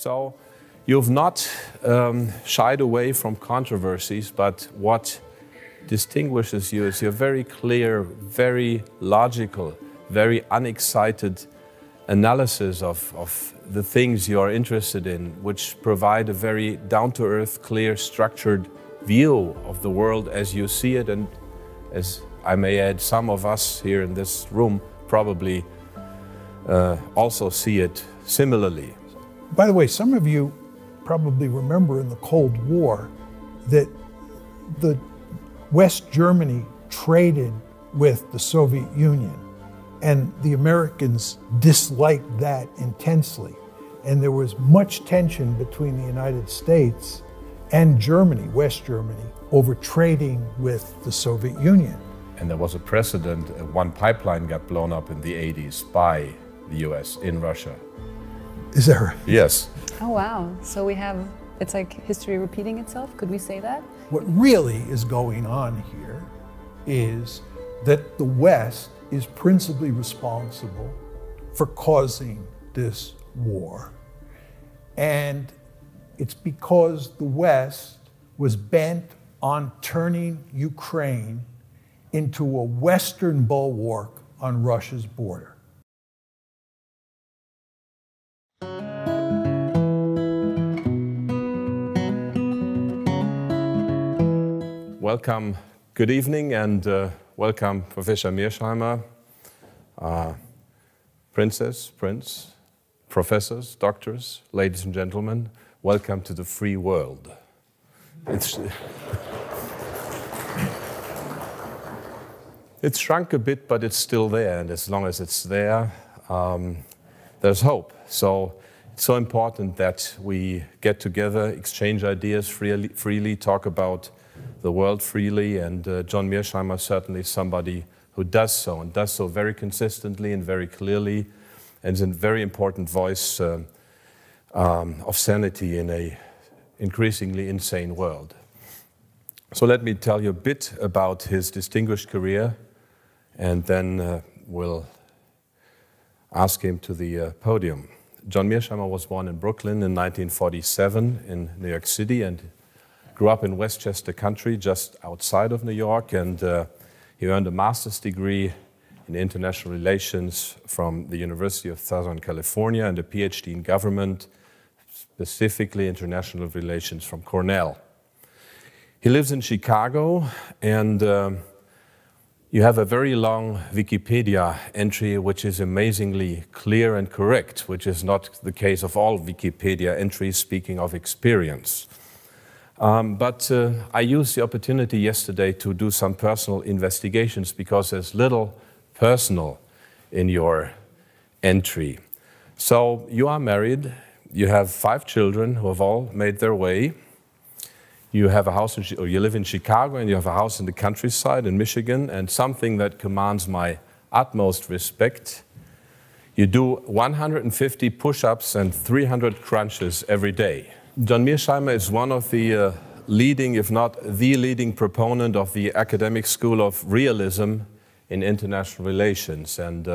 So you've not shied away from controversies, but what distinguishes you is your very clear, very logical, very unexcited analysis of the things you are interested in, which provide a very down-to-earth, clear, structured view of the world as you see it, and as I may add, some of us here in this room probably also see it similarly. By the way, some of you probably remember in the Cold War that the West Germany traded with the Soviet Union, and the Americans disliked that intensely. And there was much tension between the United States and Germany, West Germany, over trading with the Soviet Union. And there was a precedent, one pipeline got blown up in the 80s by the US in Russia. Is that right? Yes. Oh wow, so we have, it's like history repeating itself, could we say that? What really is going on here is that the West is principally responsible for causing this war. And it's because the West was bent on turning Ukraine into a Western bulwark on Russia's border. Welcome, good evening, and welcome Professor Mearsheimer, Princess, Prince, professors, doctors, ladies and gentlemen. Welcome to the free world. It's shrunk a bit, but it's still there, and as long as it's there, there's hope. So it's so important that we get together, exchange ideas freely, talk about the world freely, and John Mearsheimer is certainly somebody who does so, and does so very consistently and very clearly, and is a very important voice of sanity in an increasingly insane world. So let me tell you a bit about his distinguished career, and then we'll ask him to the podium. John Mearsheimer was born in Brooklyn in 1947 in New York City, and grew up in Westchester Country, just outside of New York, and he earned a master's degree in international relations from the University of Southern California and a PhD in government, specifically international relations from Cornell. He lives in Chicago, and you have a very long Wikipedia entry which is amazingly clear and correct, which is not the case of all Wikipedia entries speaking of experience. But I used the opportunity yesterday to do some personal investigations because there's little personal in your entry. So you are married, you have 5 children who have all made their way. You have a house, or you live in Chicago, and you have a house in the countryside in Michigan, and something that commands my utmost respect. You do 150 push-ups and 300 crunches every day. John Mearsheimer is one of the leading, if not the leading proponent of the academic school of realism in international relations. And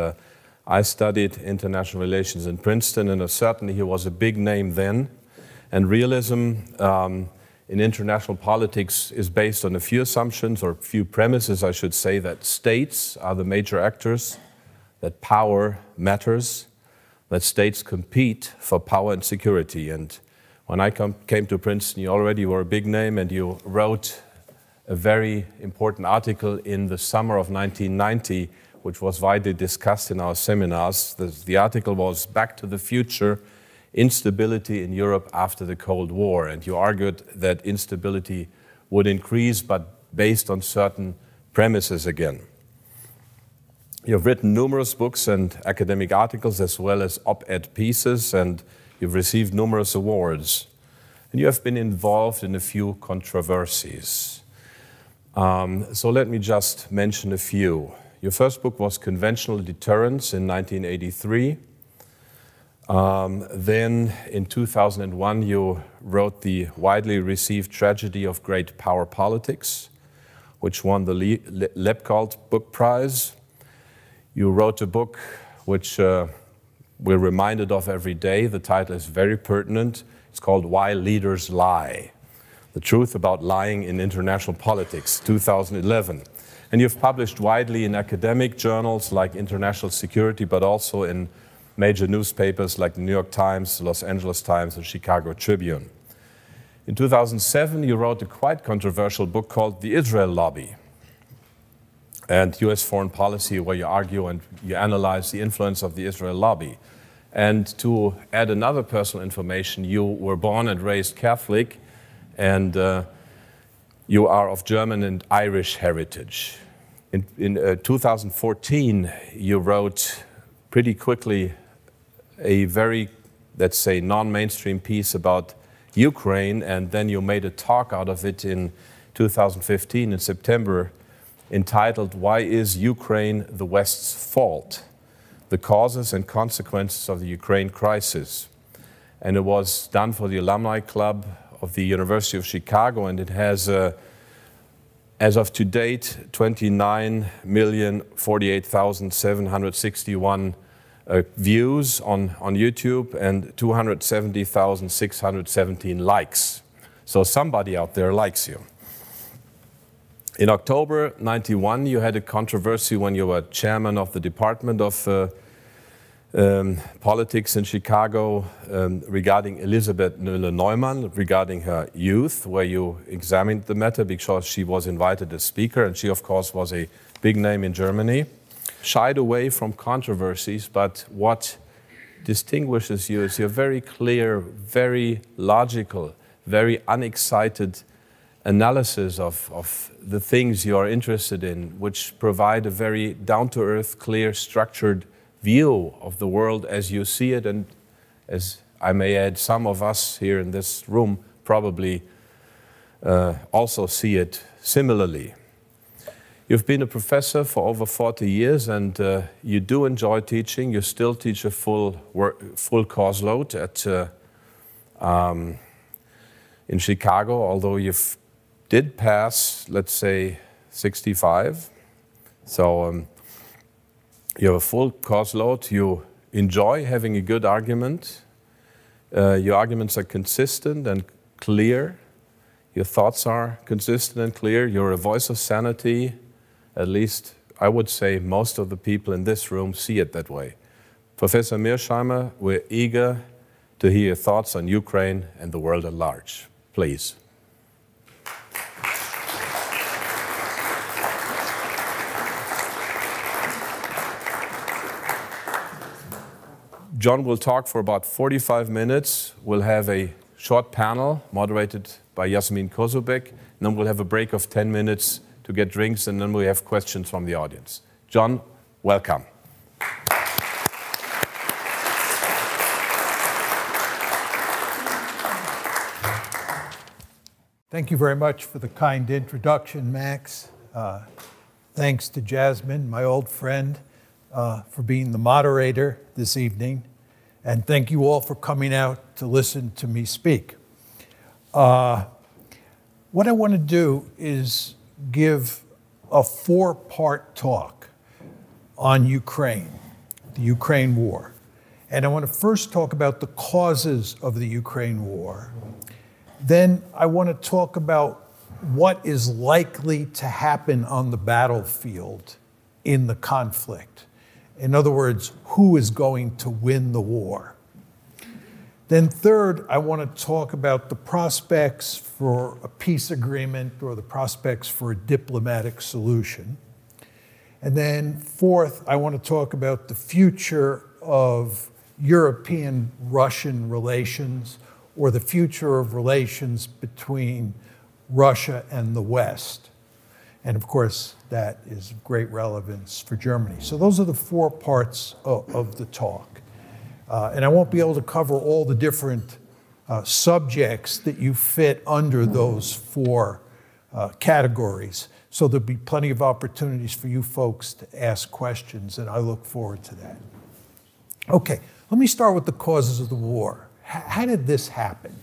I studied international relations in Princeton, and certainly he was a big name then. And realism in international politics is based on a few assumptions, or a few premises, I should say, that states are the major actors, that power matters, that states compete for power and security. And when I came to Princeton, you already were a big name, and you wrote a very important article in the summer of 1990, which was widely discussed in our seminars. The article was Back to the Future, Instability in Europe After the Cold War. And you argued that instability would increase, but based on certain premises again. You've written numerous books and academic articles, as well as op-ed pieces, and you've received numerous awards, and you have been involved in a few controversies. So let me just mention a few. Your first book was Conventional Deterrence in 1983. Then in 2001, you wrote the widely received Tragedy of Great Power Politics, which won the Lepgold Book Prize. You wrote a book which we're reminded of every day. The title is very pertinent. It's called Why Leaders Lie: The Truth About Lying in International Politics, 2011. And you've published widely in academic journals like International Security, but also in major newspapers like the New York Times, Los Angeles Times, and Chicago Tribune. In 2007, you wrote a quite controversial book called The Israel Lobby and U.S. Foreign Policy, where you argue and you analyze the influence of the Israel lobby. And to add another personal information, you were born and raised Catholic, and you are of German and Irish heritage. In 2014, you wrote pretty quickly a very, let's say, non-mainstream piece about Ukraine, and then you made a talk out of it in 2015 in September, entitled Why is Ukraine the West's Fault? The Causes and Consequences of the Ukraine Crisis. And it was done for the Alumni Club of the University of Chicago, and it has, as of to date, 29,048,761 views on YouTube and 270,617 likes. So somebody out there likes you. In October '91, you had a controversy when you were chairman of the Department of Politics in Chicago regarding Elisabeth Neumann, regarding her youth, where you examined the matter because she was invited as speaker, and she, of course, was a big name in Germany. Shied away from controversies, but what distinguishes you is your very clear, very logical, very unexcited analysis of the things you are interested in, which provide a very down-to-earth, clear, structured view of the world as you see it, and as I may add, some of us here in this room probably also see it similarly. You've been a professor for over 40 years, and you do enjoy teaching. You still teach a full course load at in Chicago, although you did pass, let's say, 65. So you have a full course load. You enjoy having a good argument. Your arguments are consistent and clear. Your thoughts are consistent and clear. You're a voice of sanity. At least, I would say most of the people in this room see it that way. Professor Mearsheimer, we're eager to hear your thoughts on Ukraine and the world at large. Please. John will talk for about 45 minutes. We'll have a short panel moderated by Yasmin Kozubek, and then we'll have a break of 10 minutes to get drinks, and then we have questions from the audience. John, welcome. Thank you very much for the kind introduction, Max. Thanks to Jasmine, my old friend, for being the moderator this evening. And thank you all for coming out to listen to me speak. What I want to do is give a four-part talk on Ukraine, the Ukraine war. And I want to first talk about the causes of the Ukraine war. Then I want to talk about what is likely to happen on the battlefield in the conflict. In other words, who is going to win the war? Then third, I want to talk about the prospects for a peace agreement or the prospects for a diplomatic solution. And then fourth, I want to talk about the future of European-Russian relations, or the future of relations between Russia and the West. And of course, that is of great relevance for Germany. So those are the four parts of the talk. And I won't be able to cover all the different subjects that you fit under those four categories. So there'll be plenty of opportunities for you folks to ask questions, and I look forward to that. Okay, let me start with the causes of the war. How did this happen?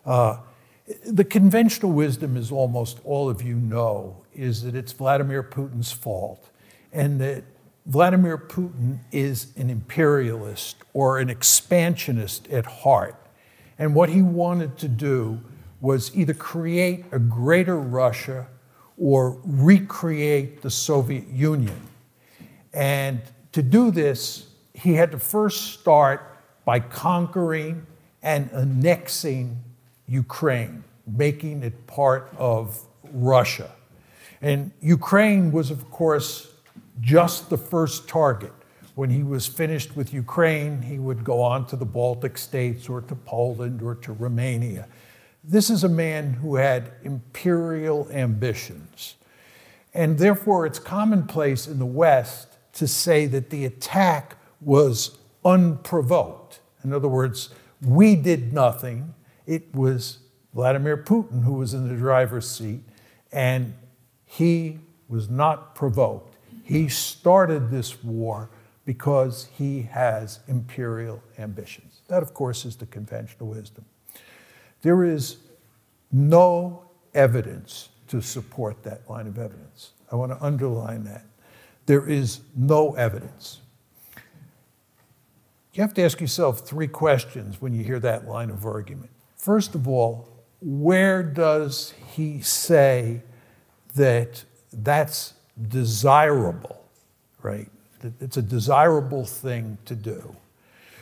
The conventional wisdom, as almost all of you know, is that it's Vladimir Putin's fault, and that Vladimir Putin is an imperialist or an expansionist at heart. And what he wanted to do was either create a greater Russia or recreate the Soviet Union. And to do this, he had to first start by conquering and annexing Ukraine, making it part of Russia. And Ukraine was, of course, just the first target. When he was finished with Ukraine, he would go on to the Baltic states or to Poland or to Romania. This is a man who had imperial ambitions. And therefore, it's commonplace in the West to say that the attack was unprovoked. In other words, we did nothing. It was Vladimir Putin who was in the driver's seat, and he was not provoked. He started this war because he has imperial ambitions. That, of course, is the conventional wisdom. There is no evidence to support that line of evidence. I want to underline that. There is no evidence. You have to ask yourself three questions when you hear that line of argument. First of all, where does he say that that's desirable, right? That it's a desirable thing to do?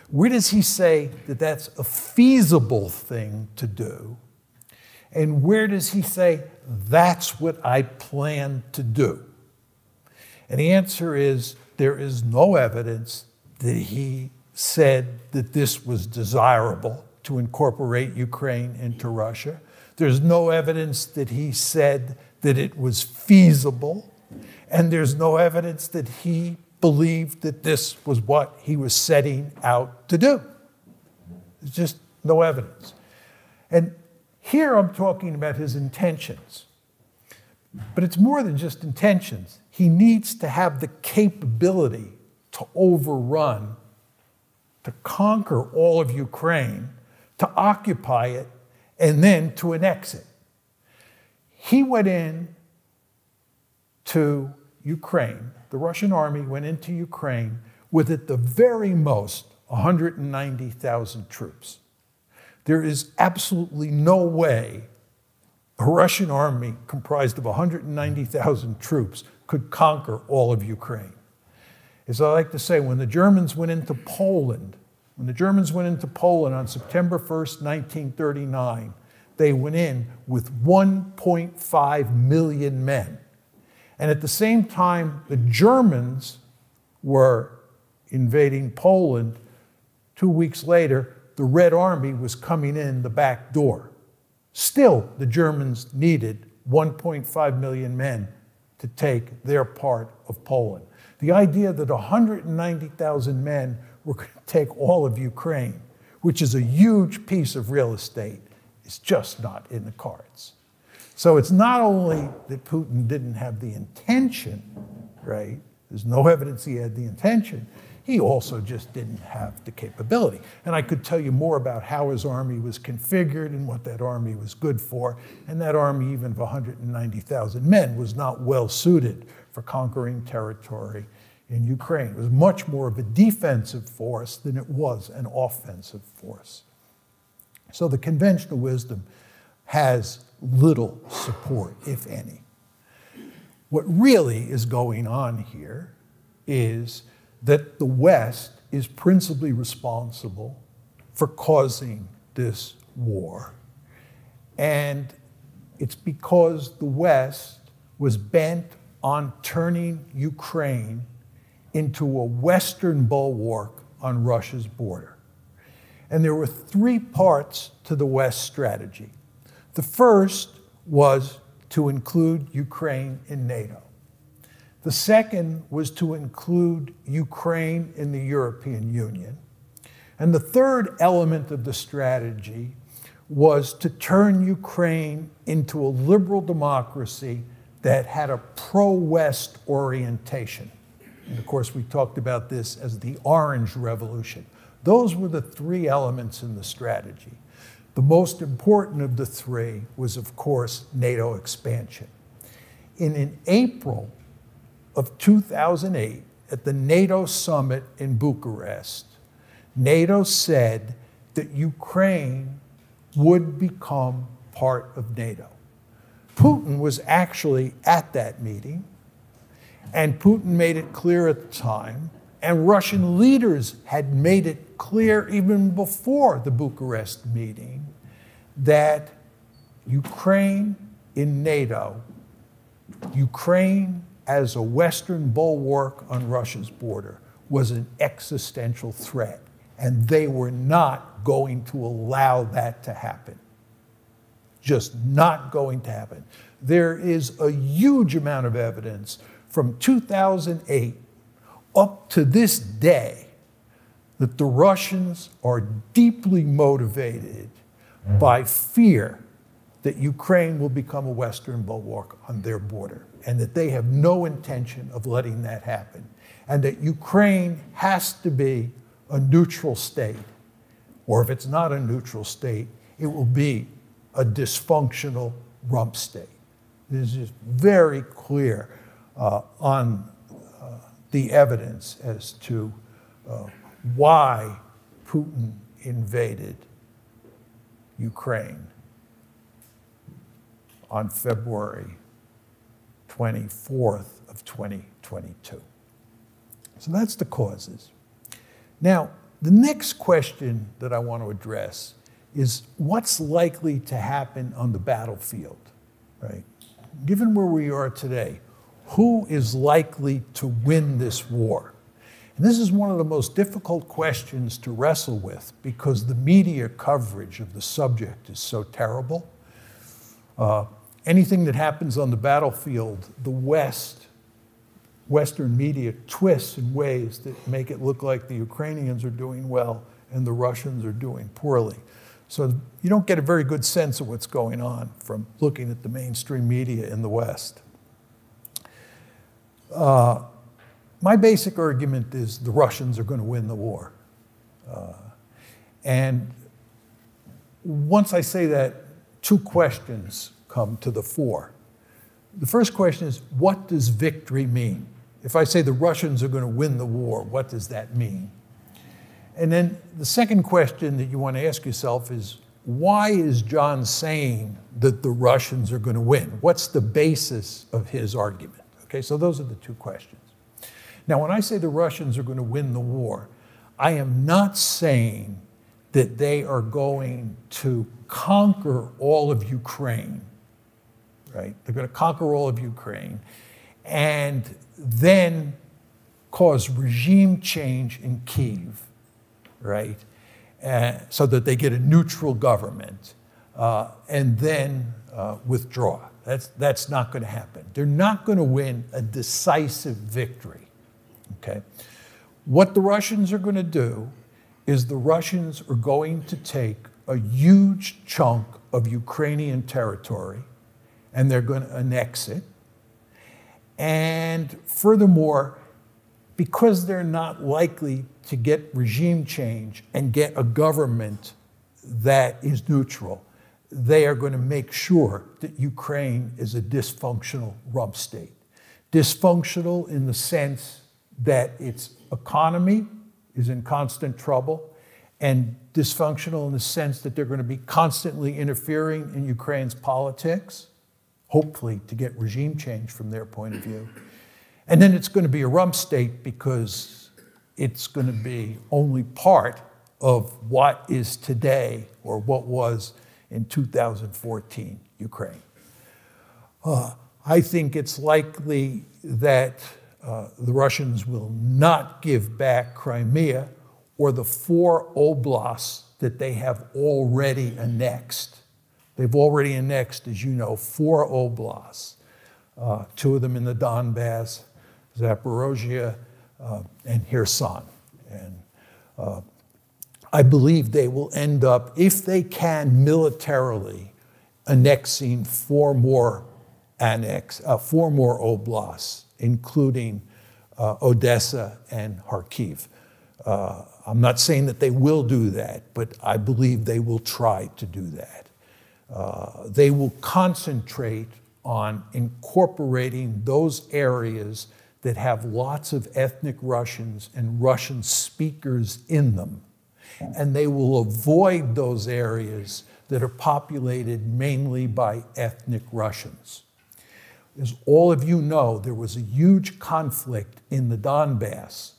Where does he say that that's a feasible thing to do? And where does he say that's what I plan to do? And the answer is there is no evidence that he said that this was desirable to incorporate Ukraine into Russia. There's no evidence that he said that it was feasible. And there's no evidence that he believed that this was what he was setting out to do. There's just no evidence. And here I'm talking about his intentions. But it's more than just intentions. He needs to have the capability to overrun, to conquer all of Ukraine, to occupy it, and then to annex it. He went in to Ukraine. The Russian army went into Ukraine with, at the very most, 190,000 troops. There is absolutely no way a Russian army comprised of 190,000 troops could conquer all of Ukraine. As I like to say, when the Germans went into Poland, on September 1st, 1939, they went in with 1.5 million men. And at the same time, the Germans were invading Poland. 2 weeks later, the Red Army was coming in the back door. Still, the Germans needed 1.5 million men to take their part of Poland. The idea that 190,000 men were going to take all of Ukraine, which is a huge piece of real estate, is just not in the cards. So it's not only that Putin didn't have the intention, right? There's no evidence he had the intention. He also just didn't have the capability. And I could tell you more about how his army was configured and what that army was good for. And that army, even of 190,000 men, was not well suited for conquering territory in Ukraine. It was much more of a defensive force than it was an offensive force. So the conventional wisdom has little support, if any. What really is going on here is that the West is principally responsible for causing this war. And it's because the West was bent on turning Ukraine into a Western bulwark on Russia's border. And there were three parts to the West strategy. The first was to include Ukraine in NATO. The second was to include Ukraine in the European Union. And the third element of the strategy was to turn Ukraine into a liberal democracy that had a pro-West orientation. And of course, we talked about this as the Orange Revolution. Those were the three elements in the strategy. The most important of the three was, of course, NATO expansion. In April of 2008, at the NATO summit in Bucharest, NATO said that Ukraine would become part of NATO. Putin was actually at that meeting, and Putin made it clear at the time, and Russian leaders had made it clear even before the Bucharest meeting, that Ukraine in NATO, Ukraine as a Western bulwark on Russia's border, was an existential threat, and they were not going to allow that to happen. Just not going to happen. There is a huge amount of evidence from 2008 up to this day that the Russians are deeply motivated by fear that Ukraine will become a Western bulwark on their border, and that they have no intention of letting that happen, and that Ukraine has to be a neutral state, or if it's not a neutral state, it will be a dysfunctional rump state. This is very clear on the evidence as to why Putin invaded Ukraine on February 24th of 2022. So that's the causes. Now, the next question that I want to address is what's likely to happen on the battlefield, right? Given where we are today, who is likely to win this war? And this is one of the most difficult questions to wrestle with because the media coverage of the subject is so terrible. Anything that happens on the battlefield, the Western media twists in ways that make it look like the Ukrainians are doing well and the Russians are doing poorly. So you don't get a very good sense of what's going on from looking at the mainstream media in the West. My basic argument is the Russians are going to win the war. And once I say that, two questions come to the fore. The first question is, what does victory mean? If I say the Russians are going to win the war, what does that mean? And then the second question that you want to ask yourself is, why is John saying that the Russians are going to win? What's the basis of his argument? Okay, so those are the two questions. Now, when I say the Russians are going to win the war, I am not saying that they are going to conquer all of Ukraine, right? They're going to conquer all of Ukraine and then cause regime change in Kyiv, right? So that they get a neutral government and then withdraw. That's not going to happen. They're not going to win a decisive victory, okay? What the Russians are going to do is the Russians are going to take a huge chunk of Ukrainian territory and they're going to annex it. And furthermore, because they're not likely to get regime change and get a government that is neutral, they are going to make sure that Ukraine is a dysfunctional rump state. Dysfunctional in the sense that its economy is in constant trouble, and dysfunctional in the sense that they're going to be constantly interfering in Ukraine's politics, hopefully to get regime change from their point of view. And then it's going to be a rump state because it's going to be only part of what is today or what was in 2014 Ukraine. I think it's likely that the Russians will not give back Crimea or the 4 oblasts that they have already annexed. They've already annexed, as you know, 4 oblasts, 2 of them in the Donbass, Zaporozhye, and Kherson. And I believe they will end up, if they can militarily, annexing 4 more oblasts, including Odessa and Kharkiv. I'm not saying that they will do that, but I believe they will try to do that. They will concentrate on incorporating those areas that have lots of ethnic Russians and Russian speakers in them. And they will avoid those areas that are populated mainly by ethnic Russians. As all of you know, there was a huge conflict in the Donbass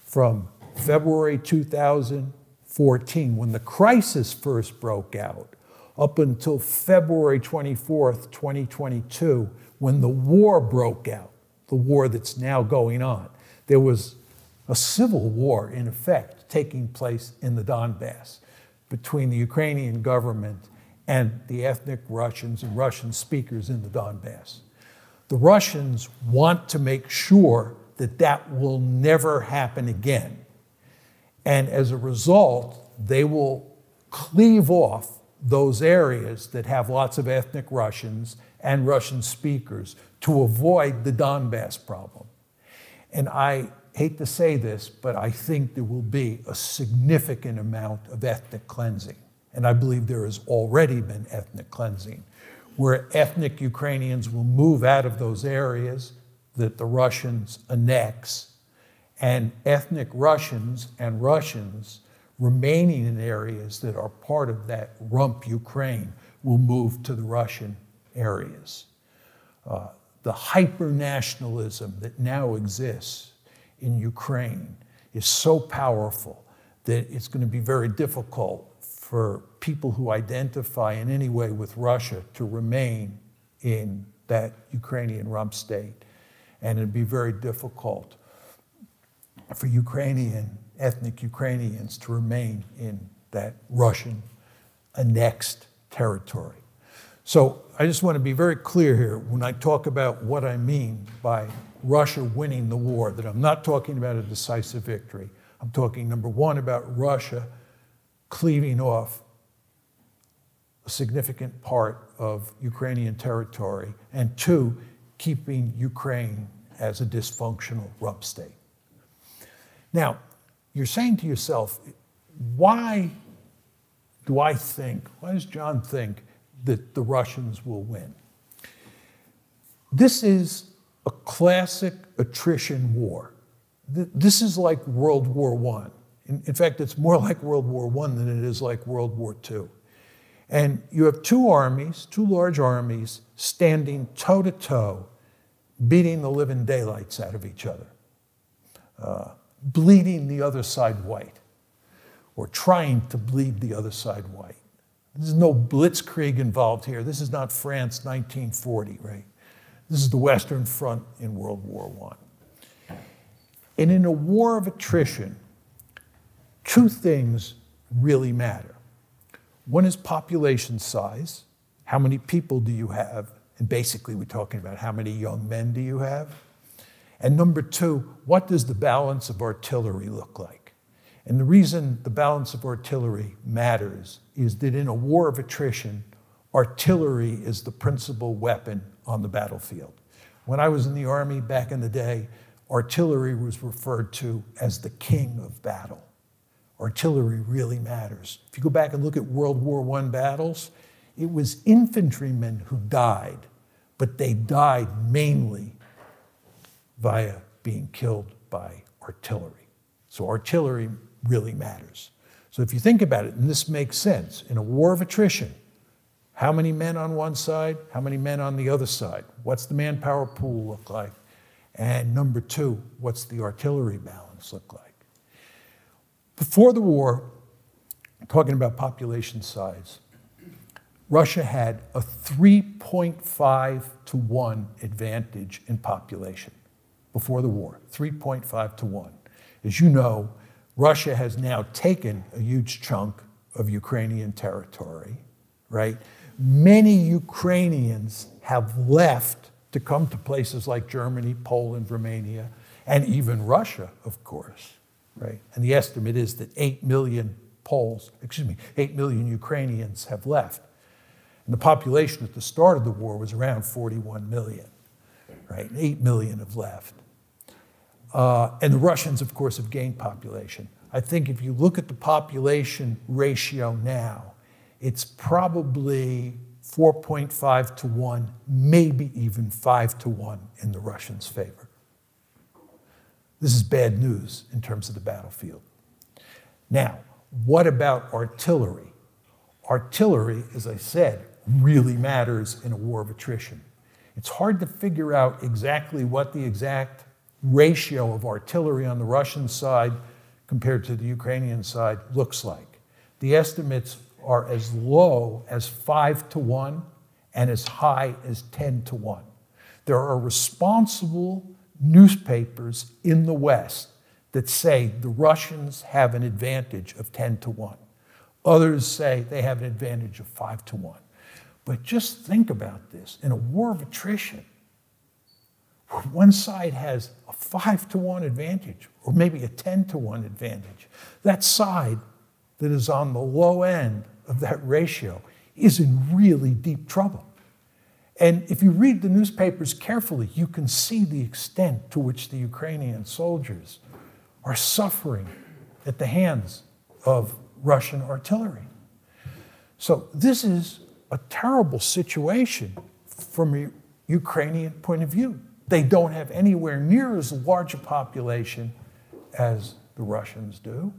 from February 2014, when the crisis first broke out, up until February 24th, 2022, when the war broke out, the war that's now going on. There was a civil war, in effect, taking place in the Donbass between the Ukrainian government and the ethnic Russians and Russian speakers in the Donbass. The Russians want to make sure that that will never happen again. And as a result, they will cleave off those areas that have lots of ethnic Russians and Russian speakers to avoid the Donbass problem. And I hate to say this, but I think there will be a significant amount of ethnic cleansing. And I believe there has already been ethnic cleansing, where ethnic Ukrainians will move out of those areas that the Russians annex, and ethnic Russians and Russians remaining in areas that are part of that rump Ukraine will move to the Russian areas. The hyper-nationalism that now exists in Ukraine is so powerful that it's going to be very difficult for people who identify in any way with Russia to remain in that Ukrainian rump state. And it'd be very difficult for ethnic Ukrainians to remain in that Russian annexed territory. So I just want to be very clear here when I talk about what I mean by Russia winning the war, that I'm not talking about a decisive victory. I'm talking, number one, about Russia cleaving off a significant part of Ukrainian territory, and two, keeping Ukraine as a dysfunctional rump state. Now, you're saying to yourself, why does John think that the Russians will win? This is a classic attrition war. This is like World War I. In fact, it's more like World War I than it is like World War II. And you have two large armies, standing toe-to-toe, beating the living daylights out of each other, bleeding the other side white, or trying to bleed the other side white. There's no blitzkrieg involved here. This is not France 1940, right? This is the Western Front in World War I. And in a war of attrition, two things really matter. One is population size. How many people do you have? And basically, we're talking about how many young men do you have? And number two, what does the balance of artillery look like? And the reason the balance of artillery matters is that in a war of attrition, artillery is the principal weapon on the battlefield. When I was in the Army back in the day, artillery was referred to as the king of battle. Artillery really matters. If you go back and look at World War I battles, it was infantrymen who died, but they died mainly via being killed by artillery. So artillery really matters. So if you think about it, and this makes sense, in a war of attrition, how many men on one side, how many men on the other side? What's the manpower pool look like? And number two, what's the artillery balance look like? Before the war, talking about population size, Russia had a 3.5 to 1 advantage in population before the war, 3.5 to 1. As you know, Russia has now taken a huge chunk of Ukrainian territory, right? Many Ukrainians have left to come to places like Germany, Poland, Romania, and even Russia, of course, right? And the estimate is that 8 million Ukrainians have left. And the population at the start of the war was around 41 million, right? 8 million have left. And the Russians, of course, have gained population. I think if you look at the population ratio now, it's probably 4.5 to 1, maybe even 5 to 1 in the Russians' favor. This is bad news in terms of the battlefield. Now, what about artillery? Artillery, as I said, really matters in a war of attrition. It's hard to figure out exactly what the exact ratio of artillery on the Russian side compared to the Ukrainian side looks like. The estimates are as low as 5-to-1 and as high as 10-to-1. There are responsible newspapers in the West that say the Russians have an advantage of 10-to-1. Others say they have an advantage of 5-to-1. But just think about this. In a war of attrition, where one side has a 5-to-1 advantage, or maybe a 10-to-1 advantage, that side that is on the low end of that ratio is in really deep trouble. And if you read the newspapers carefully, you can see the extent to which the Ukrainian soldiers are suffering at the hands of Russian artillery. So this is a terrible situation from a Ukrainian point of view. They don't have anywhere near as large a population as the Russians do,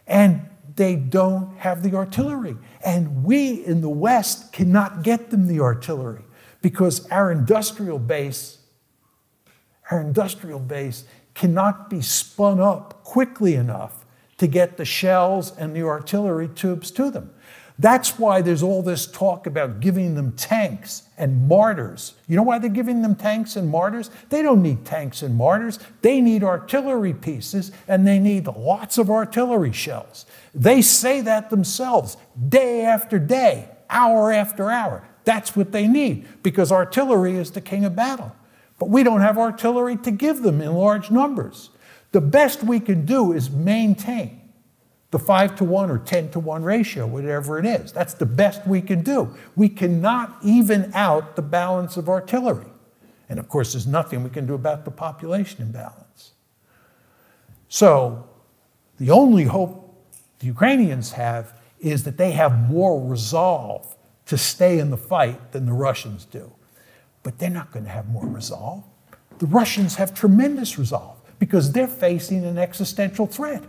and they don't have the artillery. And we in the West cannot get them the artillery because our industrial base cannot be spun up quickly enough to get the shells and the artillery tubes to them. That's why there's all this talk about giving them tanks and mortars. You know why they're giving them tanks and mortars? They don't need tanks and mortars. They need artillery pieces, and they need lots of artillery shells. They say that themselves day after day, hour after hour. That's what they need, because artillery is the king of battle. But we don't have artillery to give them in large numbers. The best we can do is maintain the 5-to-1 or 10-to-1 ratio, whatever it is. That's the best we can do. We cannot even out the balance of artillery. And of course, there's nothing we can do about the population imbalance. So the only hope the Ukrainians have is that they have more resolve to stay in the fight than the Russians do. But they're not going to have more resolve. The Russians have tremendous resolve because they're facing an existential threat.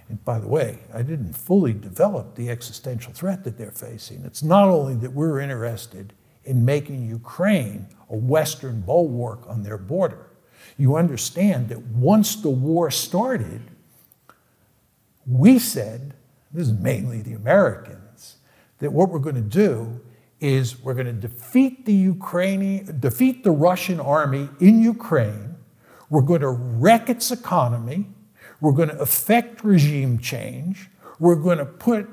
And by the way, I didn't fully develop the existential threat that they're facing. It's not only that we're interested in making Ukraine a Western bulwark on their border. You understand that once the war started, we said, this is mainly the Americans, that what we're going to do is we're going to defeat the Russian army in Ukraine. We're going to wreck its economy. We're going to effect regime change. We're going to put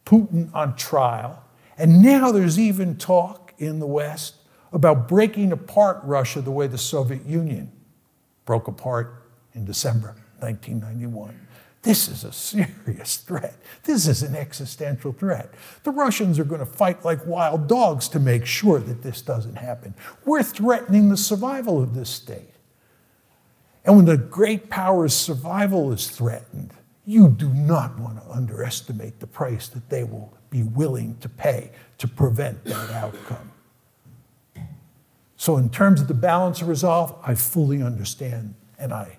Putin on trial. And now there's even talk in the West about breaking apart Russia the way the Soviet Union broke apart in December 1991. This is a serious threat. This is an existential threat. The Russians are going to fight like wild dogs to make sure that this doesn't happen. We're threatening the survival of this state. And when the great power's survival is threatened, you do not want to underestimate the price that they will be willing to pay to prevent that outcome. So in terms of the balance of resolve, I fully understand, and I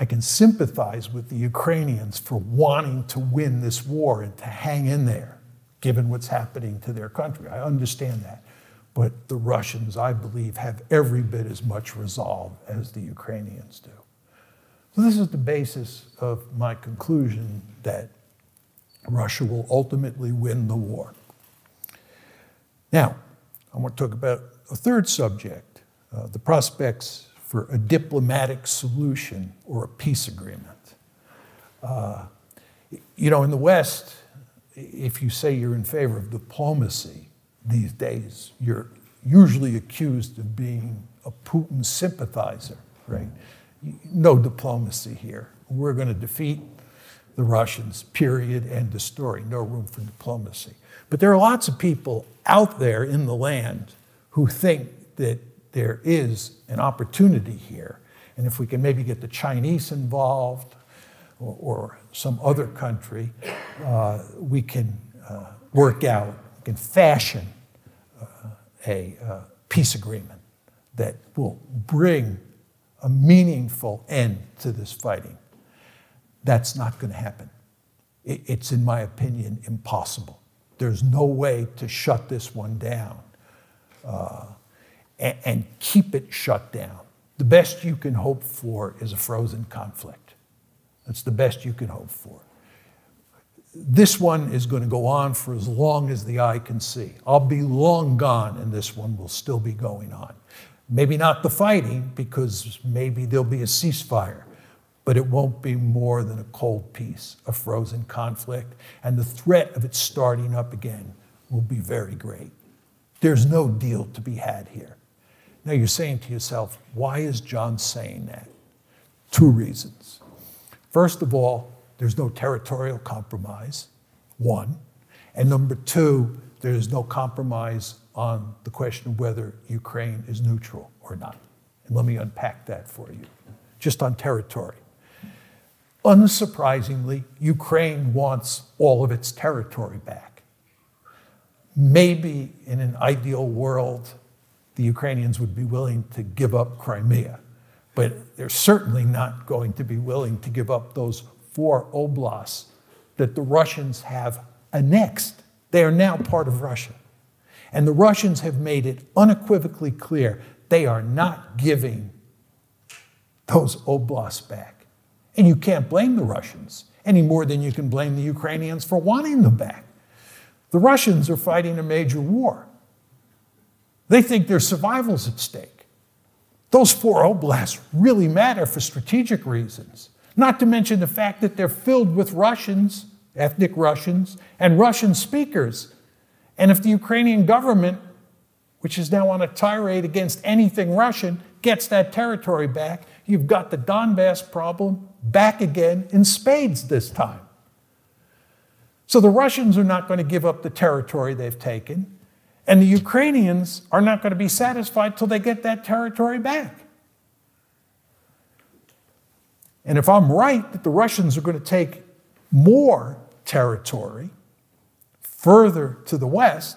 can sympathize with the Ukrainians for wanting to win this war and to hang in there, given what's happening to their country. I understand that. But the Russians, I believe, have every bit as much resolve as the Ukrainians do. So this is the basis of my conclusion that Russia will ultimately win the war. Now, I want to talk about a third subject, the prospects for a diplomatic solution or a peace agreement. You know, in the West, if you say you're in favor of diplomacy these days, you're usually accused of being a Putin sympathizer, right? No diplomacy here. We're going to defeat the Russians, period, end of story. No room for diplomacy. But there are lots of people out there in the land who think that there is an opportunity here. And if we can maybe get the Chinese involved or some other country, we can work out, we can fashion a peace agreement that will bring a meaningful end to this fighting. That's not going to happen. It's, in my opinion, impossible. There's no way to shut this one down and keep it shut down. The best you can hope for is a frozen conflict. That's the best you can hope for. This one is going to go on for as long as the eye can see. I'll be long gone, and this one will still be going on. Maybe not the fighting, because maybe there'll be a ceasefire, but it won't be more than a cold peace, a frozen conflict, and the threat of it starting up again will be very great. There's no deal to be had here. Now you're saying to yourself, why is John saying that? Two reasons. First of all, there's no territorial compromise, one. And number two, there's no compromise on the question of whether Ukraine is neutral or not. And let me unpack that for you, just on territory. Unsurprisingly, Ukraine wants all of its territory back. Maybe in an ideal world, the Ukrainians would be willing to give up Crimea, but they're certainly not going to be willing to give up those 4 oblasts that the Russians have annexed. They are now part of Russia. And the Russians have made it unequivocally clear they are not giving those oblasts back. And you can't blame the Russians any more than you can blame the Ukrainians for wanting them back. The Russians are fighting a major war. They think their survival's at stake. Those 4 oblasts really matter for strategic reasons, not to mention the fact that they're filled with Russians, ethnic Russians, and Russian speakers. And if the Ukrainian government, which is now on a tirade against anything Russian, gets that territory back, you've got the Donbass problem back again in spades this time. So the Russians are not going to give up the territory they've taken, and the Ukrainians are not going to be satisfied till they get that territory back. And if I'm right that the Russians are going to take more territory further to the west,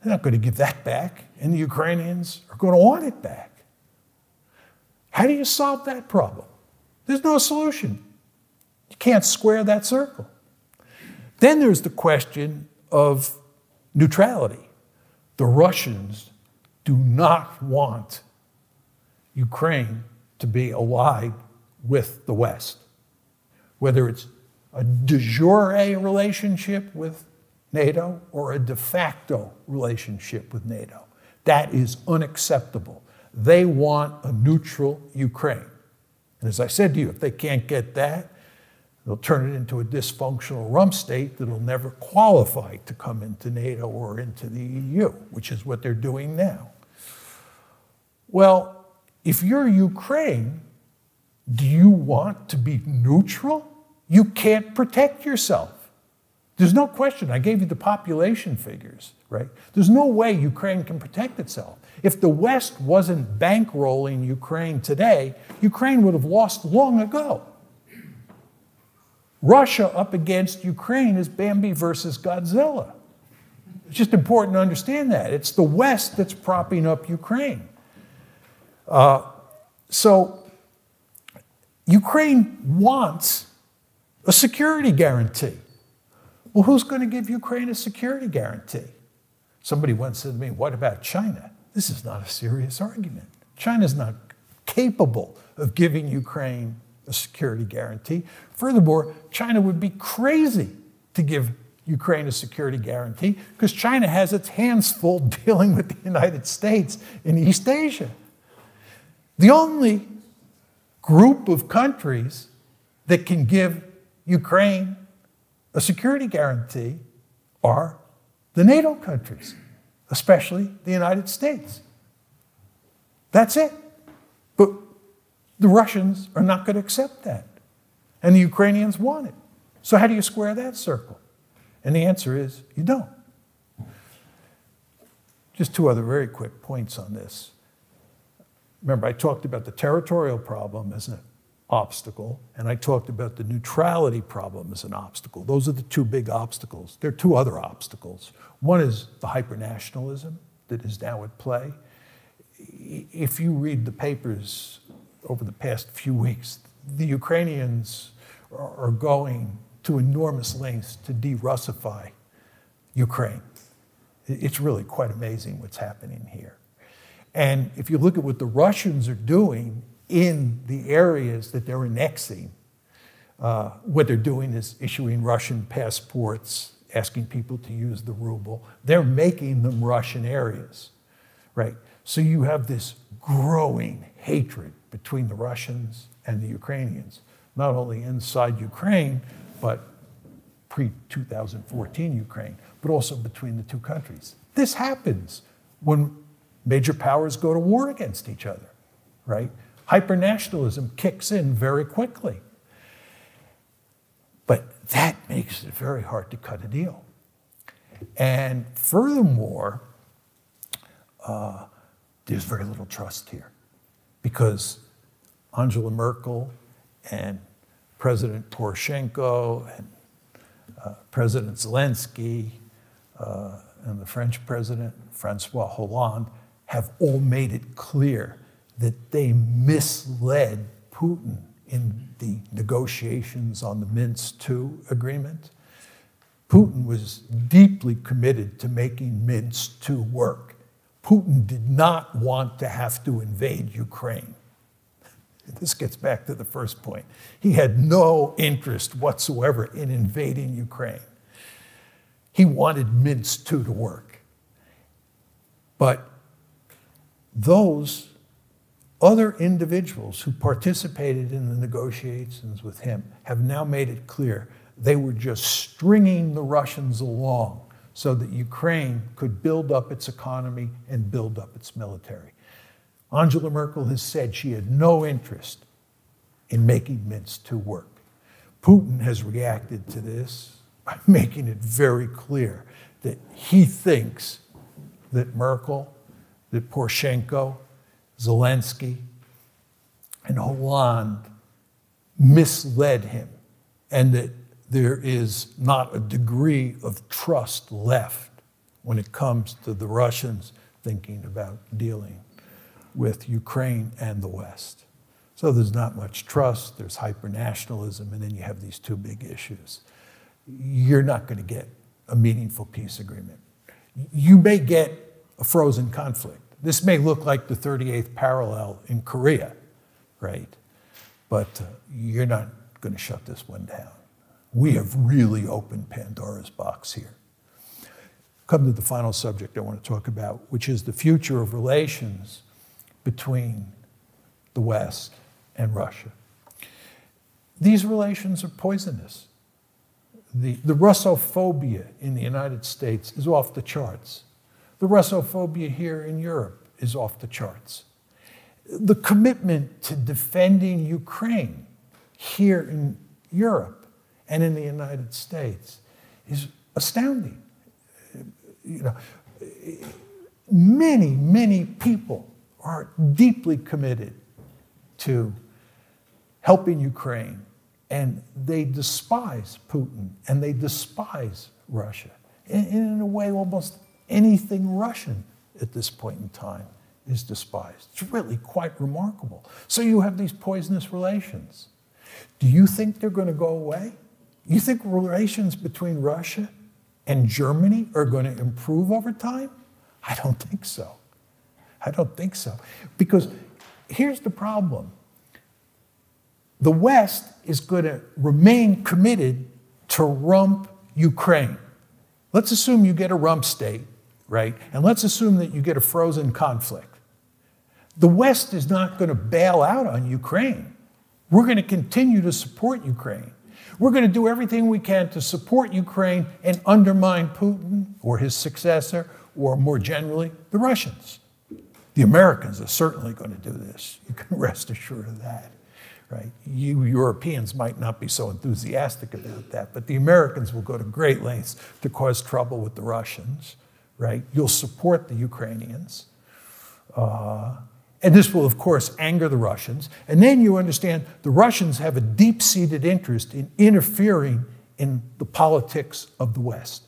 they're not going to give that back, and the Ukrainians are going to want it back. How do you solve that problem? There's no solution. You can't square that circle. Then there's the question of neutrality. The Russians do not want Ukraine to be allied with the West, whether it's a de jure relationship with NATO or a de facto relationship with NATO. That is unacceptable. They want a neutral Ukraine. And as I said to you, if they can't get that, they'll turn it into a dysfunctional rump state that'll never qualify to come into NATO or into the EU, which is what they're doing now. Well, if you're Ukraine, do you want to be neutral? You can't protect yourself. There's no question. I gave you the population figures, right? There's no way Ukraine can protect itself. If the West wasn't bankrolling Ukraine today, Ukraine would have lost long ago. Russia up against Ukraine is Bambi versus Godzilla. It's just important to understand that. It's the West that's propping up Ukraine. So Ukraine wants a security guarantee. Well, who's going to give Ukraine a security guarantee? Somebody once said to me, what about China? This is not a serious argument. China's not capable of giving Ukraine a security guarantee. Furthermore, China would be crazy to give Ukraine a security guarantee because China has its hands full dealing with the United States in East Asia. The only group of countries that can give Ukraine a security guarantee are the NATO countries, especially the United States. That's it. But the Russians are not going to accept that. And the Ukrainians want it. So how do you square that circle? And the answer is you don't. Just 2 other very quick points on this. Remember, I talked about the territorial problem as an obstacle, and I talked about the neutrality problem as an obstacle. Those are the 2 big obstacles. There are 2 other obstacles. One is the hypernationalism that is now at play, if you read the papers over the past few weeks, the Ukrainians are going to enormous lengths to de-Russify Ukraine. It's really quite amazing what's happening here. And if you look at what the Russians are doing in the areas that they're annexing, what they're doing is issuing Russian passports, asking people to use the ruble. They're making them Russian areas, right? So you have this growing hatred between the Russians and the Ukrainians, not only inside Ukraine, but pre-2014 Ukraine, but also between the two countries. This happens when major powers go to war against each other, right? Hypernationalism kicks in very quickly. But that makes it very hard to cut a deal. And furthermore, there's very little trust here because Angela Merkel and President Poroshenko and President Zelensky and the French president, Francois Hollande, have all made it clear that they misled Putin in the negotiations on the Minsk II agreement. Putin was deeply committed to making Minsk II work. Putin did not want to have to invade Ukraine. This gets back to the first point. He had no interest whatsoever in invading Ukraine. He wanted Minsk II to work. But those other individuals who participated in the negotiations with him have now made it clear they were just stringing the Russians along so that Ukraine could build up its economy and build up its military. Angela Merkel has said she had no interest in making Minsk II work. Putin has reacted to this by making it very clear that he thinks that Merkel, that Poroshenko, Zelensky, and Hollande misled him, and that there is not a degree of trust left when it comes to the Russians thinking about dealing with Ukraine and the West. So there's not much trust, there's hyper-nationalism, and then you have these two big issues. You're not going to get a meaningful peace agreement. You may get a frozen conflict. This may look like the 38th parallel in Korea, right? But you're not going to shut this one down. We have really opened Pandora's box here. Come to the final subject I want to talk about, which is the future of relations between the West and Russia. These relations are poisonous. The Russophobia in the United States is off the charts. The Russophobia here in Europe is off the charts. The commitment to defending Ukraine here in Europe and in the United States is astounding. You know, many, many people are deeply committed to helping Ukraine, and they despise Putin, and they despise Russia. And in a way, almost anything Russian at this point in time is despised. It's really quite remarkable. So you have these poisonous relations. Do you think they're going to go away? You think relations between Russia and Germany are going to improve over time? I don't think so. I don't think so. Because here's the problem. The West is going to remain committed to rump Ukraine. Let's assume you get a rump state, right? And let's assume that you get a frozen conflict. The West is not going to bail out on Ukraine. We're going to continue to support Ukraine. We're going to do everything we can to support Ukraine and undermine Putin or his successor, or more generally, the Russians. The Americans are certainly going to do this. You can rest assured of that, right? You Europeans might not be so enthusiastic about that, but the Americans will go to great lengths to cause trouble with the Russians, right? You'll support the Ukrainians. And this will, of course, anger the Russians. And then you understand the Russians have a deep-seated interest in interfering in the politics of the West.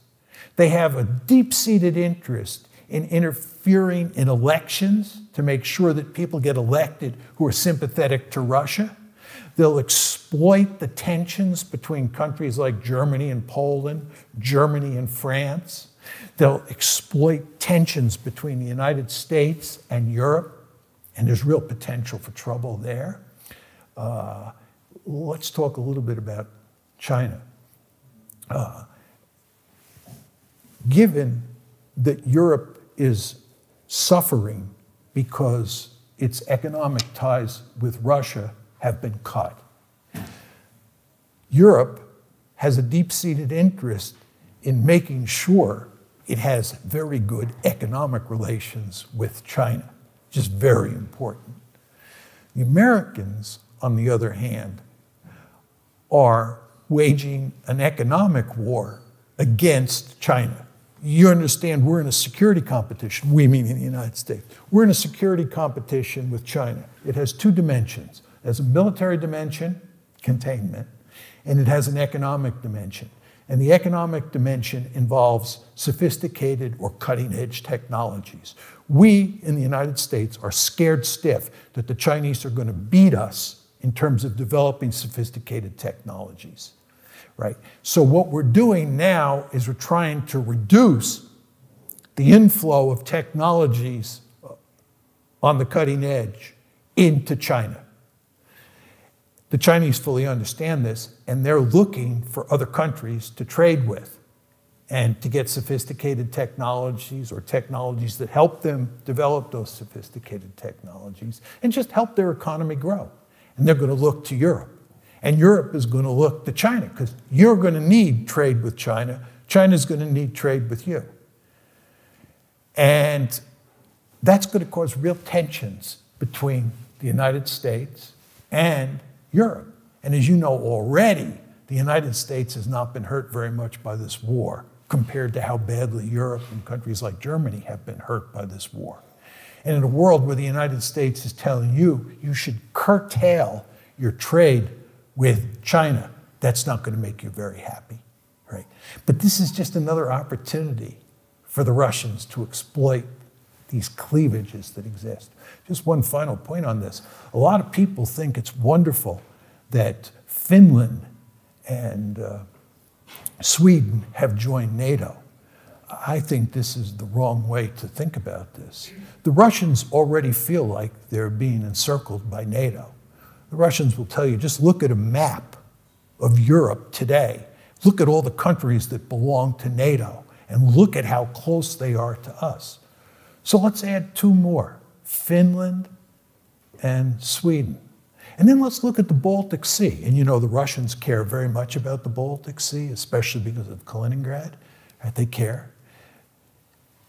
They have a deep-seated interest in interfering in elections to make sure that people get elected who are sympathetic to Russia. They'll exploit the tensions between countries like Germany and Poland, Germany and France. They'll exploit tensions between the United States and Europe, and there's real potential for trouble there. Let's talk a little bit about China. Given that Europe is suffering because its economic ties with Russia have been cut, Europe has a deep-seated interest in making sure it has very good economic relations with China, which is very important. The Americans, on the other hand, are waging an economic war against China. You understand we're in a security competition, we mean in the United States. We're in a security competition with China. It has two dimensions. It has a military dimension, containment, and it has an economic dimension. And the economic dimension involves sophisticated or cutting-edge technologies. We in the United States are scared stiff that the Chinese are going to beat us in terms of developing sophisticated technologies, right? So what we're doing now is we're trying to reduce the inflow of technologies on the cutting edge into China. The Chinese fully understand this, and they're looking for other countries to trade with and to get sophisticated technologies or technologies that help them develop those sophisticated technologies and just help their economy grow. And they're going to look to Europe. And Europe is going to look to China because you're going to need trade with China. China's going to need trade with you. And that's going to cause real tensions between the United States and Europe. And as you know already, the United States has not been hurt very much by this war compared to how badly Europe and countries like Germany have been hurt by this war. And in a world where the United States is telling you you should curtail your trade with China, that's not going to make you very happy, right? But this is just another opportunity for the Russians to exploit these cleavages that exist. Just one final point on this. A lot of people think it's wonderful that Finland and Sweden have joined NATO. I think this is the wrong way to think about this. The Russians already feel like they're being encircled by NATO. The Russians will tell you, just look at a map of Europe today. Look at all the countries that belong to NATO and look at how close they are to us. So let's add two more, Finland and Sweden. And then let's look at the Baltic Sea. And you know the Russians care very much about the Baltic Sea, especially because of Kaliningrad. Right? They care.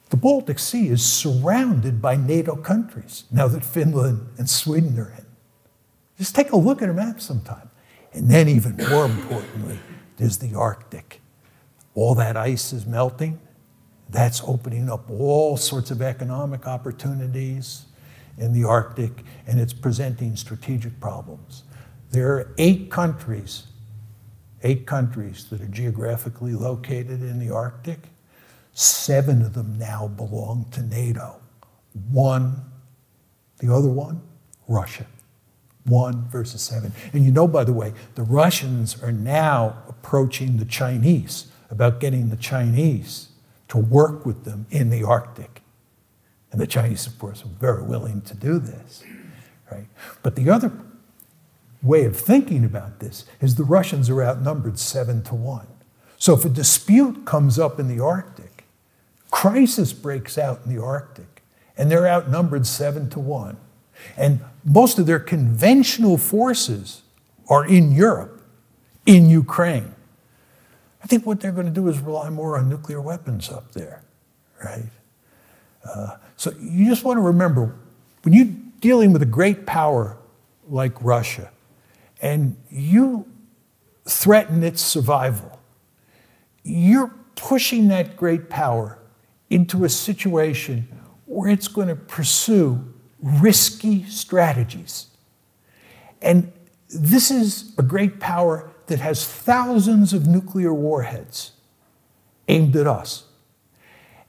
The Baltic Sea is surrounded by NATO countries now that Finland and Sweden are in. Just take a look at a map sometime. And then even more importantly, there's the Arctic. All that ice is melting. That's opening up all sorts of economic opportunities in the Arctic, and it's presenting strategic problems. There are 8 countries that are geographically located in the Arctic. 7 of them now belong to NATO. The other one, Russia. 1 versus 7. And you know, by the way, the Russians are now approaching the Chinese about getting the Chinese to work with them in the Arctic. And the Chinese, of course, are very willing to do this, right? But the other way of thinking about this is the Russians are outnumbered 7-1. So if a dispute comes up in the Arctic, crisis breaks out in the Arctic, and they're outnumbered 7-1. And most of their conventional forces are in Europe, in Ukraine. I think what they're going to do is rely more on nuclear weapons up there, right? So you just want to remember, when you're dealing with a great power like Russia, and you threaten its survival, you're pushing that great power into a situation where it's going to pursue risky strategies. And this is a great power that has thousands of nuclear warheads aimed at us.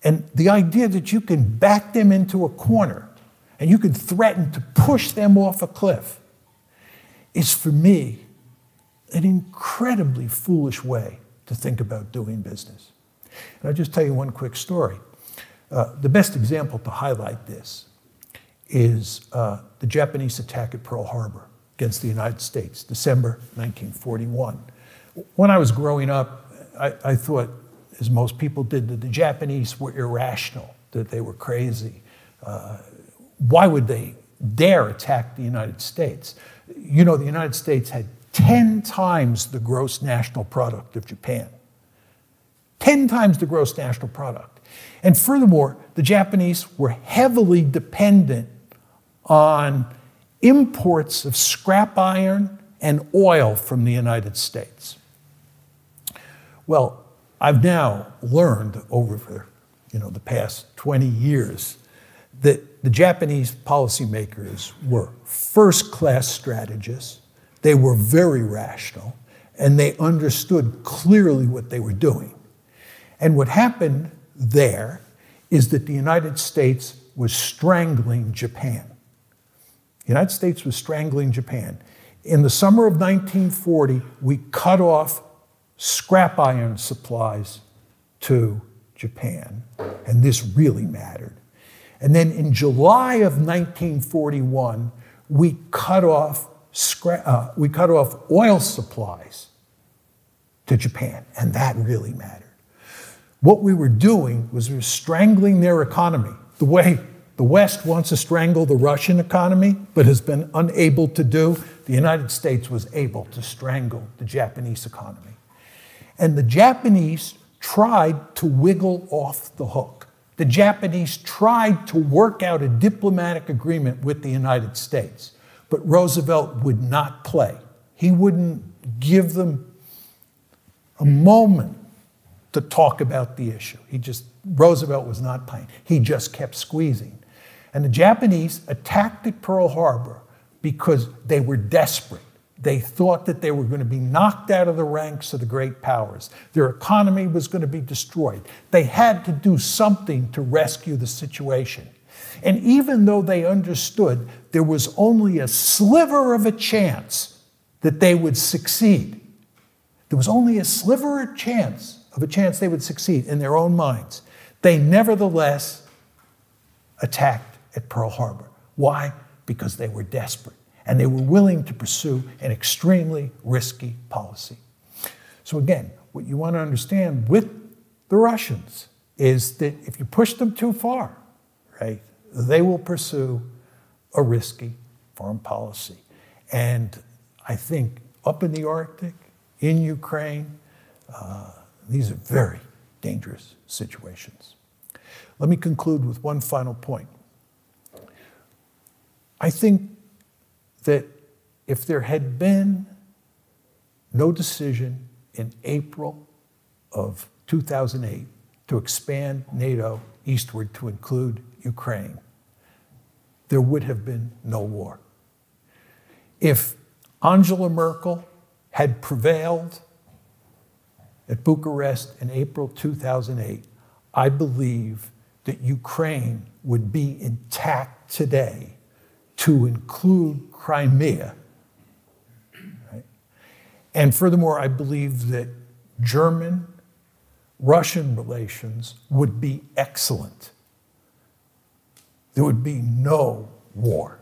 And the idea that you can back them into a corner and you can threaten to push them off a cliff is, for me, an incredibly foolish way to think about doing business. And I'll just tell you one quick story. The best example to highlight this is the Japanese attack at Pearl Harbor against the United States, December 1941. When I was growing up, I thought, as most people did, that the Japanese were irrational, that they were crazy. Why would they dare attack the United States? You know, the United States had 10 times the gross national product of Japan. 10 times the gross national product. And furthermore, the Japanese were heavily dependent on imports of scrap iron and oil from the United States. Well, I've now learned over the past 20 years that the Japanese policymakers were first-class strategists. They were very rational, and they understood clearly what they were doing. And what happened there is that the United States was strangling Japan. The United States was strangling Japan. In the summer of 1940, we cut off scrap iron supplies to Japan, and this really mattered. And then in July of 1941, we cut off oil supplies to Japan, and that really mattered. What we were doing was we were strangling their economy, the way the West wants to strangle the Russian economy, but has been unable to do. The United States was able to strangle the Japanese economy. And the Japanese tried to wiggle off the hook. The Japanese tried to work out a diplomatic agreement with the United States, but Roosevelt would not play. He wouldn't give them a moment to talk about the issue. Roosevelt was not playing. He just kept squeezing. And the Japanese attacked at Pearl Harbor because they were desperate. They thought that they were going to be knocked out of the ranks of the great powers. Their economy was going to be destroyed. They had to do something to rescue the situation. And even though they understood there was only a sliver of a chance that they would succeed, there was only a sliver of a chance they would succeed in their own minds, they nevertheless attacked at Pearl Harbor. Why? Because they were desperate. And they were willing to pursue an extremely risky policy. So again, what you want to understand with the Russians is that if you push them too far, right, they will pursue a risky foreign policy. And I think up in the Arctic, in Ukraine, these are very dangerous situations. Let me conclude with one final point. I think that if there had been no decision in April of 2008 to expand NATO eastward to include Ukraine, there would have been no war. If Angela Merkel had prevailed at Bucharest in April 2008, I believe that Ukraine would be intact today to include Crimea. Right? And furthermore, I believe that German-Russian relations would be excellent. There would be no war.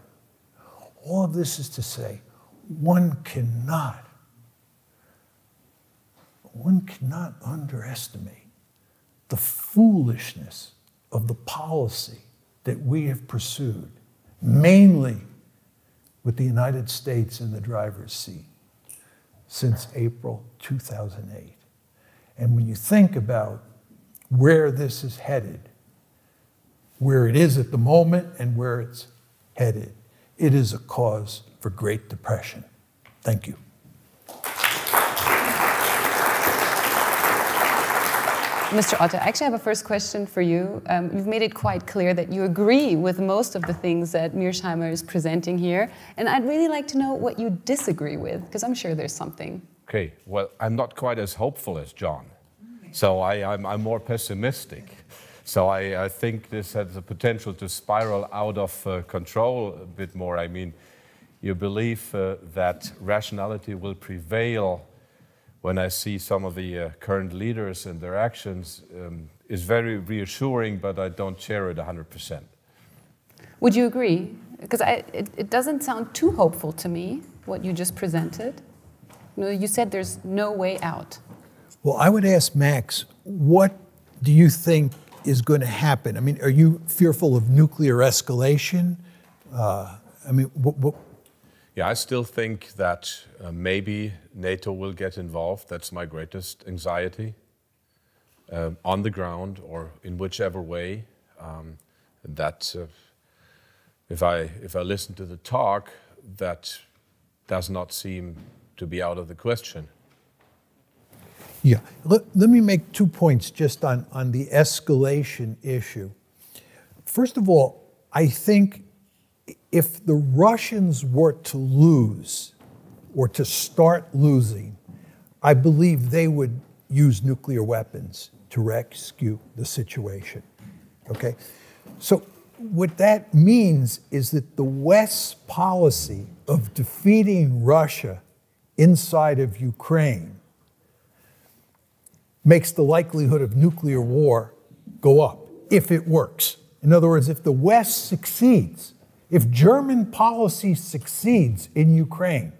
All of this is to say, one cannot underestimate the foolishness of the policy that we have pursued, mainly with the United States in the driver's seat, since April 2008. And when you think about where this is headed, where it is at the moment and where it's headed, it is a cause for great depression. Thank you. Mr. Otte, I actually have a first question for you. You've made it quite clear that you agree with most of the things that Mearsheimer is presenting here, and I'd really like to know what you disagree with, because I'm sure there's something. Okay, well, I'm not quite as hopeful as John, so I'm more pessimistic. So I think this has the potential to spiral out of control a bit more. I mean, you believe that rationality will prevail when I see some of the current leaders and their actions is very reassuring, but I don't share it 100%. Would you agree? Because it doesn't sound too hopeful to me, what you just presented. You said there's no way out. Well, I would ask Max, what do you think is going to happen? I mean, are you fearful of nuclear escalation? I mean, Yeah, I still think that maybe NATO will get involved. That's my greatest anxiety, on the ground or in whichever way. If I listen to the talk, that does not seem to be out of the question. Yeah, let me make 2 points just on the escalation issue. First of all, I think if the Russians were to lose or to start losing, I believe they would use nuclear weapons to rescue the situation, okay? So what that means is that the West's policy of defeating Russia inside of Ukraine makes the likelihood of nuclear war go up, if it works. In other words, if the West succeeds, if German policy succeeds in Ukraine,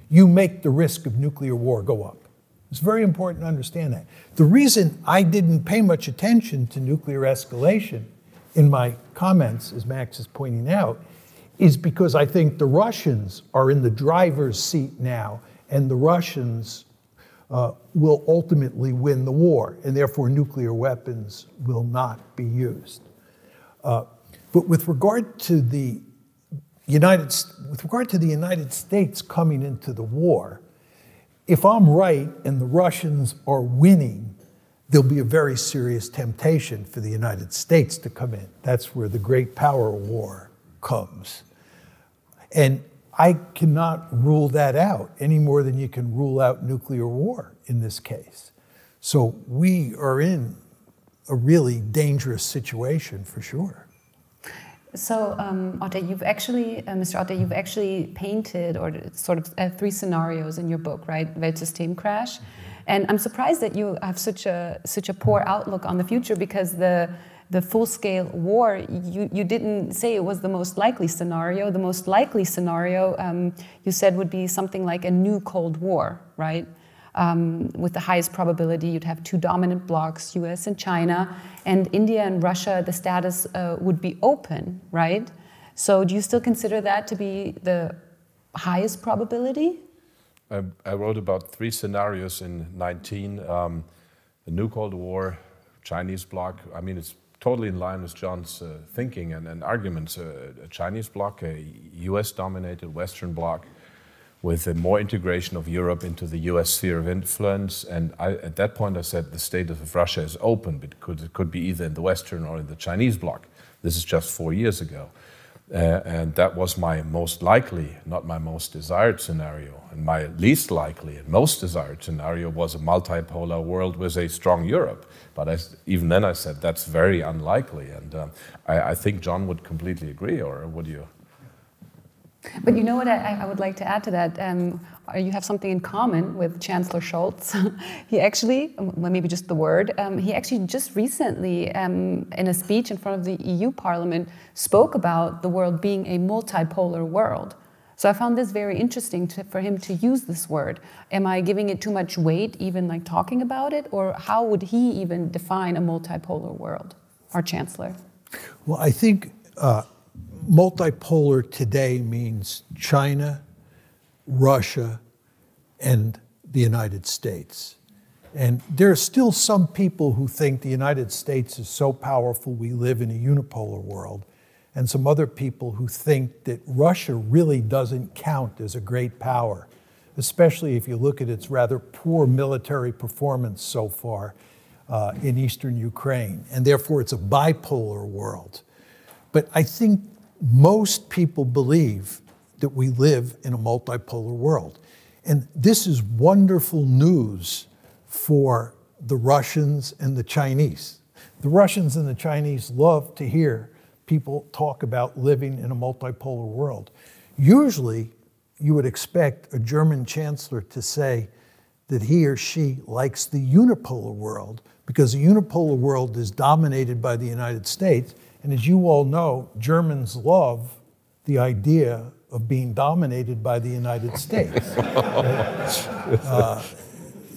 you make the risk of nuclear war go up. It's very important to understand that. The reason I didn't pay much attention to nuclear escalation in my comments, as Max is pointing out, is because I think the Russians are in the driver's seat now, and the Russians will ultimately win the war, and therefore nuclear weapons will not be used. But with regard to the United States coming into the war, if I'm right and the Russians are winning, there'll be a very serious temptation for the United States to come in. That's where the great power war comes. And I cannot rule that out any more than you can rule out nuclear war in this case. So we are in a really dangerous situation for sure. So, Otto, Mr. Otto, you've actually painted or sort of 3 scenarios in your book, right? Weltsystem crash. And I'm surprised that you have such a poor outlook on the future, because the full-scale war, you didn't say it was the most likely scenario. The most likely scenario, you said, would be something like a new Cold War, right? With the highest probability, you'd have 2 dominant blocs, US and China, and India and Russia, the status would be open, right? So do you still consider that to be the highest probability? I wrote about 3 scenarios in 19. The new Cold War, Chinese bloc. I mean, it's totally in line with John's thinking and arguments. A Chinese bloc, a US-dominated Western bloc, with more integration of Europe into the US sphere of influence. And at that point I said the status of Russia is open, but it could be either in the Western or in the Chinese bloc. This is just 4 years ago. And that was my most likely, not my most desired scenario. And my least likely and most desired scenario was a multipolar world with a strong Europe. But even then I said that's very unlikely. And I think John would completely agree, or would you? But you know what I would like to add to that? You have something in common with Chancellor Scholz. He actually, well, maybe just the word, he actually just recently, in a speech in front of the EU Parliament, spoke about the world being a multipolar world. So I found this very interesting for him to use this word. Am I giving it too much weight, even like talking about it? Or how would he even define a multipolar world, our Chancellor? Well, I think multipolar today means China, Russia, and the United States. And there are still some people who think the United States is so powerful we live in a unipolar world, and some other people who think that Russia really doesn't count as a great power, especially if you look at its rather poor military performance so far in eastern Ukraine, and therefore it's a bipolar world. But I think most people believe that we live in a multipolar world. And this is wonderful news for the Russians and the Chinese. The Russians and the Chinese love to hear people talk about living in a multipolar world. Usually, you would expect a German chancellor to say that he or she likes the unipolar world, because the unipolar world is dominated by the United States. And as you all know, Germans love the idea of being dominated by the United States.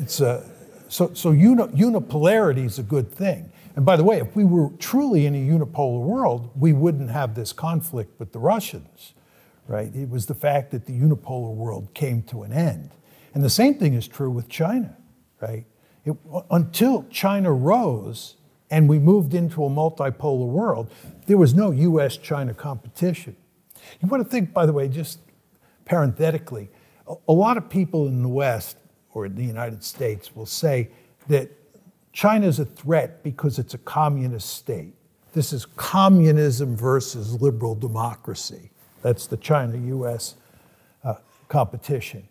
So unipolarity is a good thing. And by the way, if we were truly in a unipolar world, we wouldn't have this conflict with the Russians, right? It was the fact that the unipolar world came to an end. And the same thing is true with China, right? Until China rose and we moved into a multipolar world, there was no US-China competition. You want to think, by the way, just parenthetically, a lot of people in the West or in the United States will say that China's a threat because it's a communist state. This is communism versus liberal democracy. That's the China-US competition.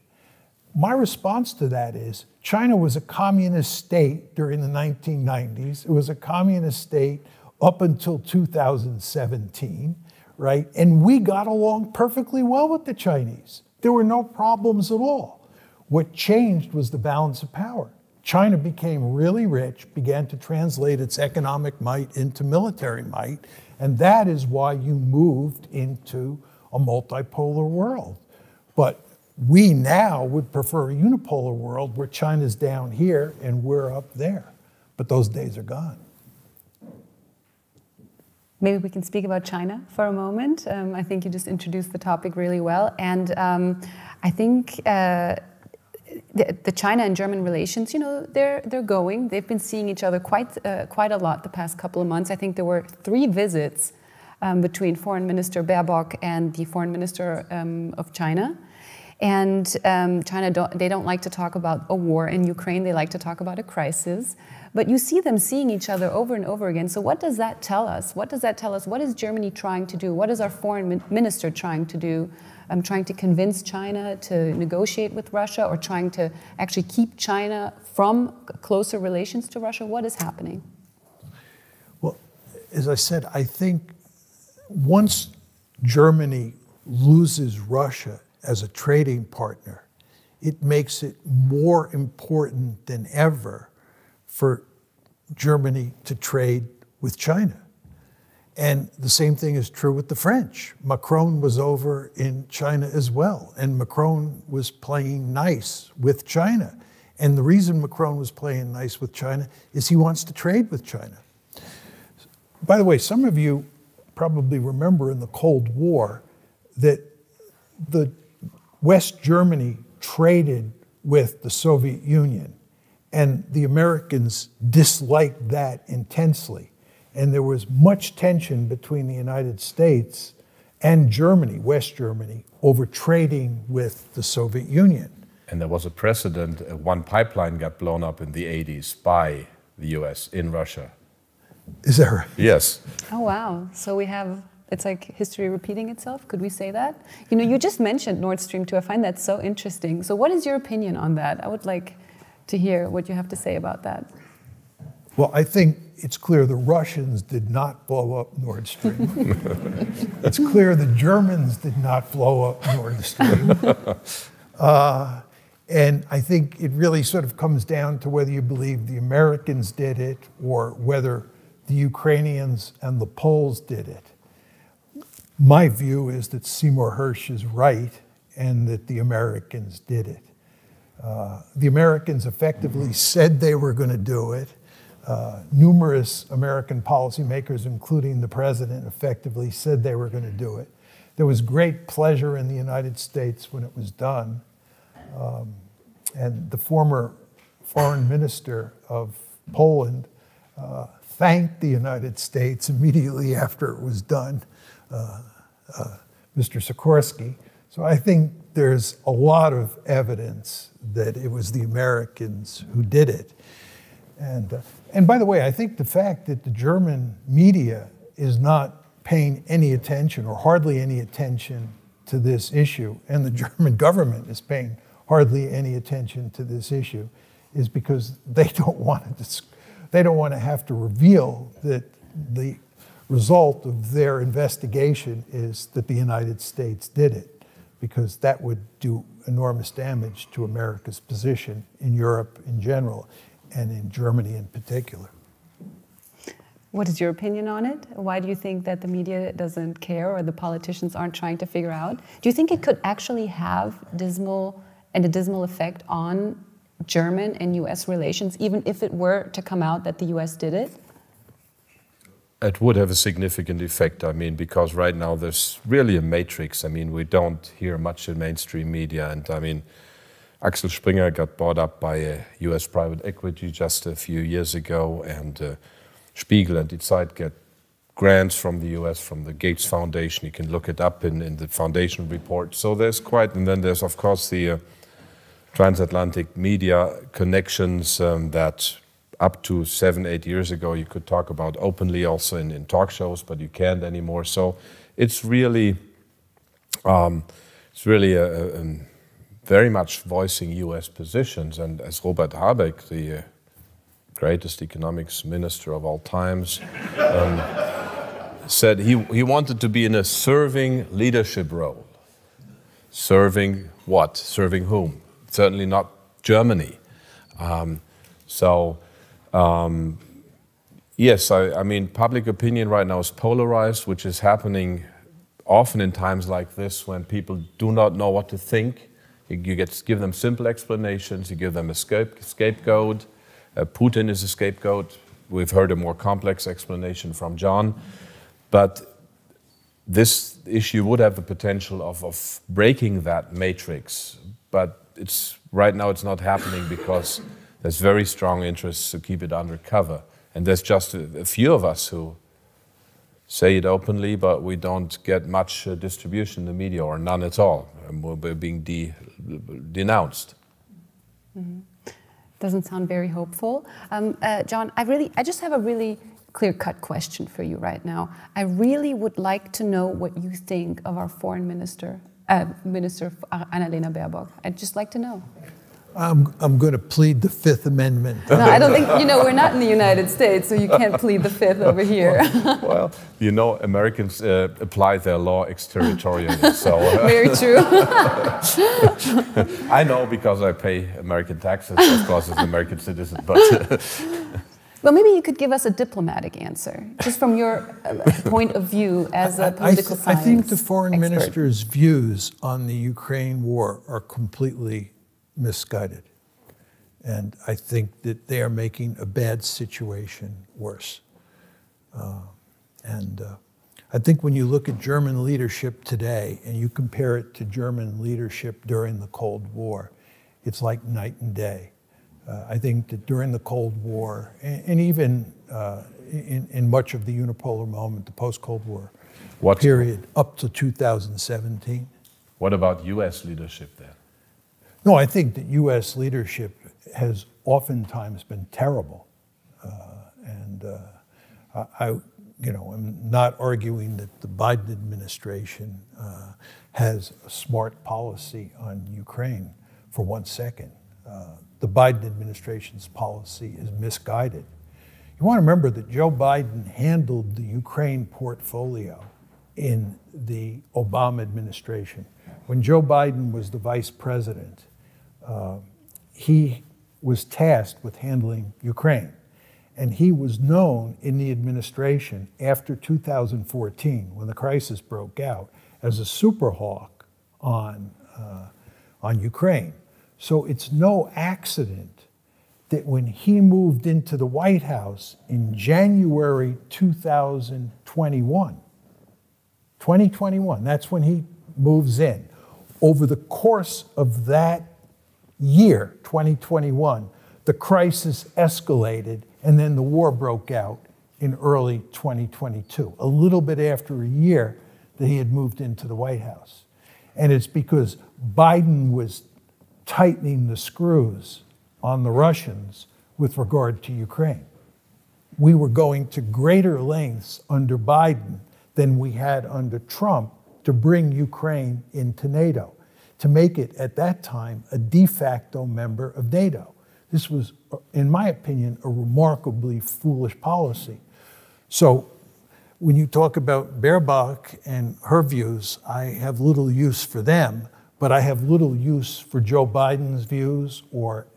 My response to that is, China was a communist state during the 1990s. It was a communist state up until 2017, right? And we got along perfectly well with the Chinese. There were no problems at all. What changed was the balance of power. China became really rich, began to translate its economic might into military might, and that is why you moved into a multipolar world. But we now would prefer a unipolar world where China's down here and we're up there. But those days are gone. Maybe we can speak about China for a moment. I think you just introduced the topic really well. And I think the China and German relations, you know, they're going. They've been seeing each other quite a lot the past couple of months. I think there were 3 visits between Foreign Minister Baerbock and the Foreign Minister of China. And China, they don't like to talk about a war in Ukraine. They like to talk about a crisis. But you see them seeing each other over and over again. So what does that tell us? What does that tell us? What is Germany trying to do? What is our foreign minister trying to do? Trying to convince China to negotiate with Russia, or trying to actually keep China from closer relations to Russia? What is happening? Well, as I said, I think once Germany loses Russia as a trading partner, it makes it more important than ever for Germany to trade with China. And the same thing is true with the French. Macron was over in China as well, and Macron was playing nice with China. And the reason Macron was playing nice with China is he wants to trade with China. By the way, some of you probably remember in the Cold War that the West Germany traded with the Soviet Union, and the Americans disliked that intensely. And there was much tension between the United States and Germany, West Germany, over trading with the Soviet Union. And there was a precedent. One pipeline got blown up in the 80s by the US in Russia. Is that right? Yes. Oh, wow. So we have, it's like history repeating itself. Could we say that? You know, you just mentioned Nord Stream 2. I find that so interesting. So what is your opinion on that? I would like to hear what you have to say about that. Well, I think it's clear the Russians did not blow up Nord Stream. It's clear the Germans did not blow up Nord Stream. And I think it really sort of comes down to whether you believe the Americans did it or whether the Ukrainians and the Poles did it. My view is that Seymour Hersh is right and that the Americans did it. The Americans effectively said they were going to do it. Numerous American policymakers, including the president, effectively said they were going to do it. There was great pleasure in the United States when it was done. And the former foreign minister of Poland thanked the United States immediately after it was done, Mr. Sikorsky. So I think there's a lot of evidence that it was the Americans who did it. And by the way, I think the fact that the German media is not paying any attention or hardly any attention to this issue, and the German government is paying hardly any attention to this issue, is because they don't want to they don't want to have to reveal that the result of their investigation is that the United States did it, because that would do enormous damage to America's position in Europe in general and in Germany in particular. What is your opinion on it? Why do you think that the media doesn't care or the politicians aren't trying to figure out? Do you think it could actually have a dismal effect on German and US relations, even if it were to come out that the US did it? It would have a significant effect, I mean, because right now there's really a matrix. I mean, we don't hear much in mainstream media, and I mean, Axel Springer got bought up by a US private equity just a few years ago, and Spiegel and Die Zeit get grants from the US, from the Gates Foundation. You can look it up in the foundation report. So there's quite, and then there's of course the transatlantic media connections that up to 7-8 years ago you could talk about openly also in talk shows, but you can't anymore. So it's really very much voicing US positions. And as Robert Habeck, the greatest economics minister of all times, said he wanted to be in a serving leadership role. Serving what? Serving whom? Certainly not Germany. Yes, I mean, public opinion right now is polarized, which is happening often in times like this when people do not know what to think. You give them simple explanations, you give them a scapegoat. Putin is a scapegoat. We've heard a more complex explanation from John. But this issue would have the potential of breaking that matrix. But right now it's not happening because there's very strong interests to keep it under cover. And there's just a few of us who say it openly, but we don't get much distribution in the media, or none at all. And we're being denounced. Mm-hmm. Doesn't sound very hopeful. John, I just have a really clear-cut question for you right now. I really would like to know what you think of our foreign minister, Annalena Baerbock. I'd just like to know. I'm going to plead the Fifth Amendment. No, I don't think, we're not in the United States, so you can't plead the Fifth over here. Well, Americans apply their law exterritorially, so... Very true. I know because I pay American taxes, of course, as an American citizen, but... Well, maybe you could give us a diplomatic answer, just from your point of view as a political science I think the foreign expert. minister's views on the Ukraine war are completely misguided. And I think that they are making a bad situation worse. I think when you look at German leadership today and you compare it to German leadership during the Cold War, it's like night and day. I think that during the Cold War, and even in much of the unipolar moment, the post-Cold War period, up to 2017. What about US leadership then? No, I think that U.S. leadership has oftentimes been terrible, I'm not arguing that the Biden administration has a smart policy on Ukraine for 1 second. The Biden administration's policy is misguided. You want to remember that Joe Biden handled the Ukraine portfolio in the Obama administration. When Joe Biden was the vice president, he was tasked with handling Ukraine. And he was known in the administration after 2014, when the crisis broke out, as a super hawk on Ukraine. So it's no accident that when he moved into the White House in January 2021, that's when he moves in. Over the course of that year, 2021, the crisis escalated, and then the war broke out in early 2022, a little bit after a year that he had moved into the White House. And it's because Biden was tightening the screws on the Russians with regard to Ukraine. We were going to greater lengths under Biden than we had under Trump to bring Ukraine into NATO, to make it, at that time, a de facto member of NATO. This was, in my opinion, a remarkably foolish policy. So when you talk about Baerbock and her views, I have little use for them, but I have little use for Joe Biden's views or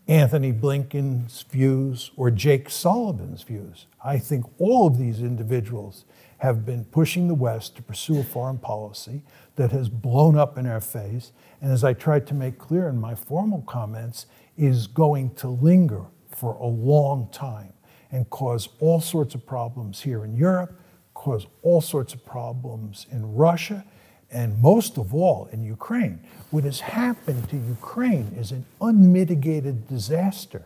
Anthony Blinken's views or Jake Sullivan's views. I think all of these individuals have been pushing the West to pursue a foreign policy that has blown up in our face, and as I tried to make clear in my formal comments, is going to linger for a long time and cause all sorts of problems here in Europe, cause all sorts of problems in Russia, and most of all in Ukraine. What has happened to Ukraine is an unmitigated disaster.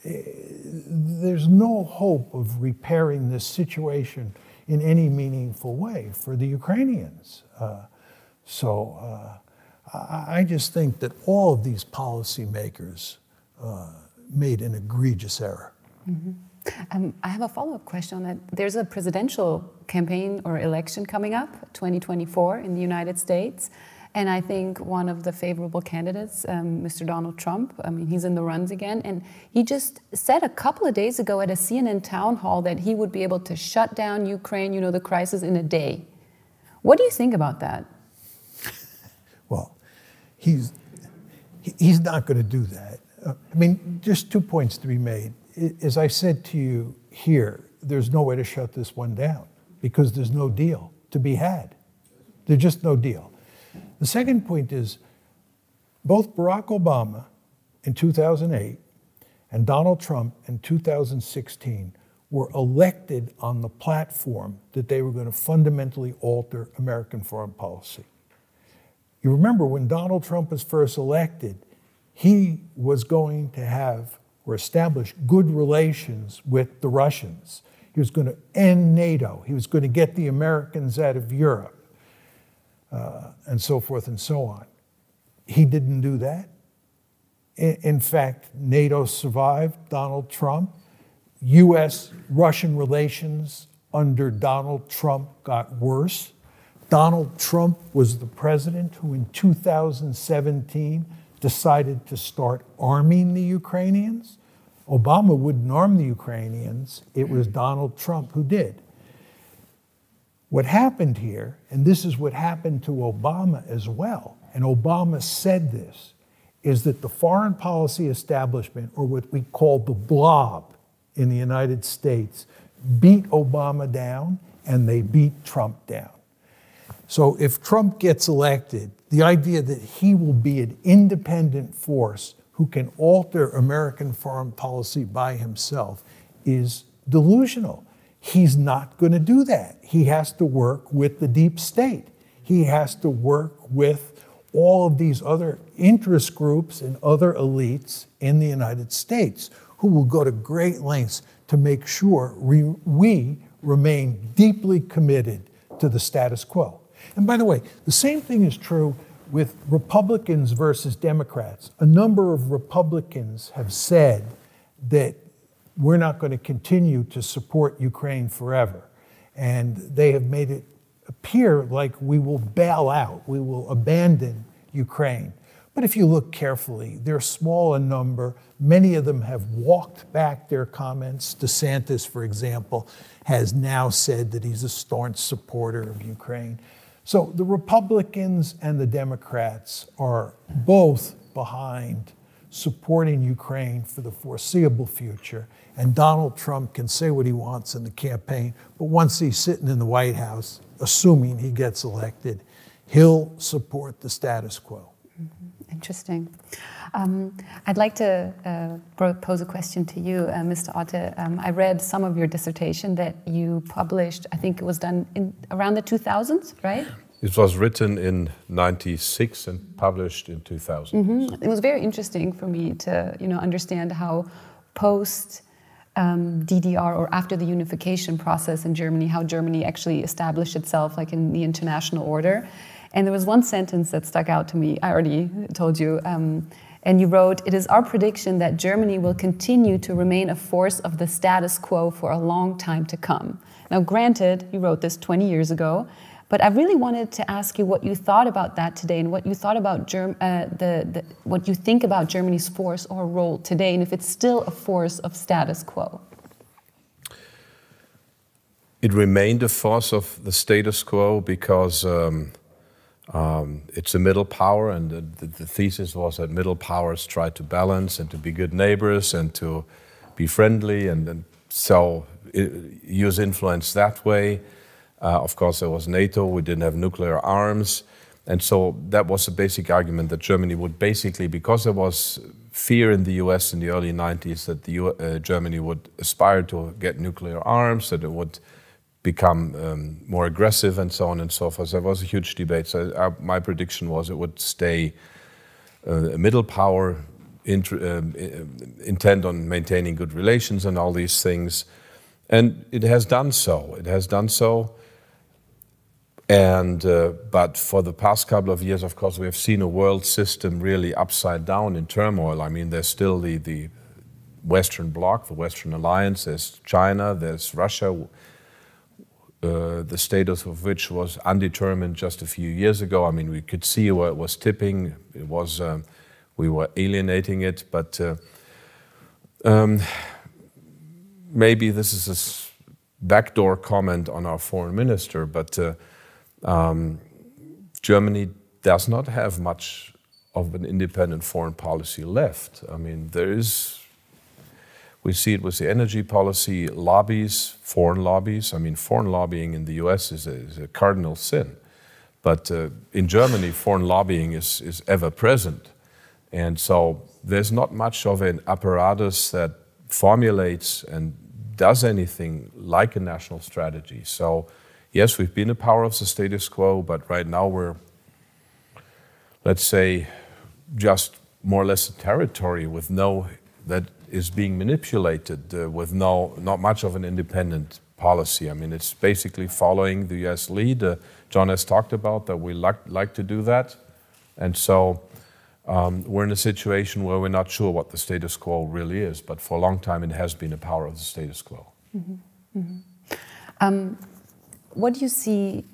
There's no hope of repairing this situation in any meaningful way for the Ukrainians. I just think that all of these policymakers made an egregious error. Mm-hmm. I have a follow-up question on that. There's a presidential campaign or election coming up, 2024, in the United States. And I think one of the favorable candidates, Mr. Donald Trump, I mean, he's in the runs again. And he just said a couple of days ago at a CNN town hall that he would be able to shut down Ukraine, you know, the crisis, in a day. What do you think about that? Well, he's not going to do that. I mean, just 2 points to be made. As I said to you here, there's no way to shut this one down because there's no deal to be had. There's just no deal. The second point is both Barack Obama in 2008 and Donald Trump in 2016 were elected on the platform that they were going to fundamentally alter American foreign policy. You remember when Donald Trump was first elected, he was going to have or establish good relations with the Russians. He was going to end NATO. He was going to get the Americans out of Europe, and so forth and so on. He didn't do that. In fact, NATO survived Donald Trump. U.S.-Russian relations under Donald Trump got worse. Donald Trump was the president who in 2017 decided to start arming the Ukrainians. Obama wouldn't arm the Ukrainians. It was Donald Trump who did. What happened here, and this is what happened to Obama as well, and Obama said this, is that the foreign policy establishment, or what we call the blob in the United States, beat Obama down and they beat Trump down. So if Trump gets elected, the idea that he will be an independent force who can alter American foreign policy by himself is delusional. He's not going to do that. He has to work with the deep state. He has to work with all of these other interest groups and other elites in the United States who will go to great lengths to make sure we remain deeply committed to the status quo. And by the way, the same thing is true with Republicans versus Democrats. A number of Republicans have said that we're not going to continue to support Ukraine forever. And they have made it appear like we will bail out, we will abandon Ukraine. But if you look carefully, they're small in number. Many of them have walked back their comments. DeSantis, for example, has now said that he's a staunch supporter of Ukraine. So the Republicans and the Democrats are both behind supporting Ukraine for the foreseeable future. And Donald Trump can say what he wants in the campaign, but once he's sitting in the White House, assuming he gets elected, he'll support the status quo. Interesting. I'd like to pose a question to you, Mr. Otte. I read some of your dissertation that you published, I think it was done in around the 2000s, right? It was written in '96 and published in 2000. Mm-hmm. It was very interesting for me to, understand how post DDR or after the unification process in Germany, how Germany actually established itself like in the international order. And there was one sentence that stuck out to me. I already told you. And you wrote, "It is our prediction that Germany will continue to remain a force of the status quo for a long time to come." Now, granted, you wrote this 20 years ago, But I really wanted to ask you what you thought about that today, and what you thought about what you think about Germany's force or role today, and if it's still a force of status quo. It remained a force of the status quo because it's a middle power, and the thesis was that middle powers try to balance and to be good neighbors and to be friendly, and so use influence that way. Of course, there was NATO, we didn't have nuclear arms, and so that was the basic argument that Germany would basically, because there was fear in the US in the early 90s that Germany would aspire to get nuclear arms, that it would become more aggressive and so on and so forth. There was a huge debate. So my prediction was it would stay a middle power, intent on maintaining good relations and all these things. And it has done so. It has done so. And but for the past couple of years, of course, we have seen a world system really upside down in turmoil. I mean, there's still the Western bloc, the Western alliance. There's China, there's Russia, the status of which was undetermined just a few years ago. I mean, we could see where it was tipping. It was we were alienating it, but maybe this is a backdoor comment on our foreign minister, but Germany does not have much of an independent foreign policy left. I mean, we see it with the energy policy lobbies, foreign lobbies. I mean, foreign lobbying in the US is a cardinal sin. But in Germany, foreign lobbying is ever present. And so there's not much of an apparatus that formulates and does anything like a national strategy. So yes, we've been a power of the status quo, but right now we're, let's say, just more or less a territory with that is being manipulated with not much of an independent policy. I mean, it's basically following the US lead. John has talked about that we like to do that. And so we're in a situation where we're not sure what the status quo really is, but for a long time it has been a power of the status quo. Mm-hmm. Mm-hmm. What do you see,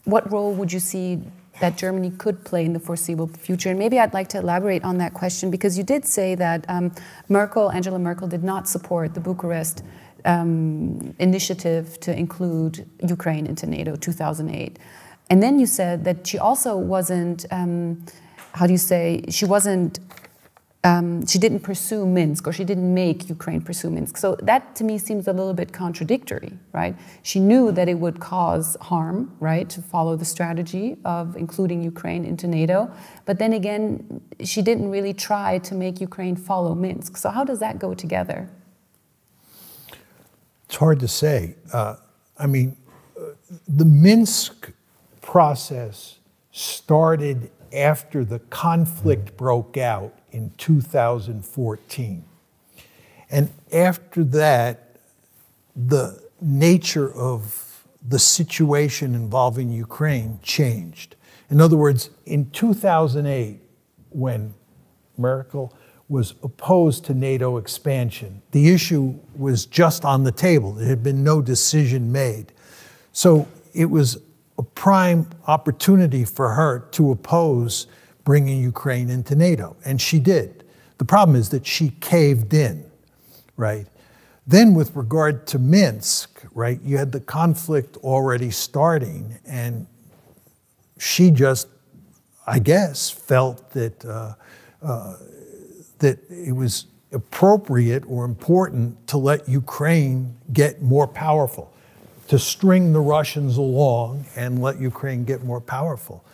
what role would you see that Germany could play in the foreseeable future? And maybe I'd like to elaborate on that question, because you did say that Angela Merkel did not support the Bucharest initiative to include Ukraine into NATO 2008. And then you said that she also wasn't, she didn't pursue Minsk, or she didn't make Ukraine pursue Minsk. So that to me seems a little bit contradictory, right? She knew that it would cause harm, right, to follow the strategy of including Ukraine into NATO. But then again, she didn't really try to make Ukraine follow Minsk. So how does that go together? It's hard to say. I mean, the Minsk process started after the conflict broke out in 2014. And after that, the nature of the situation involving Ukraine changed. In other words, in 2008, when Merkel was opposed to NATO expansion, the issue was just on the table. There had been no decision made. So it was a prime opportunity for her to oppose bringing Ukraine into NATO, and she did. The problem is that she caved in, right? Then with regard to Minsk, right, you had the conflict already starting, and she just, I guess, felt that, that it was appropriate or important to let Ukraine get more powerful, to string the Russians along and let Ukraine get more powerful.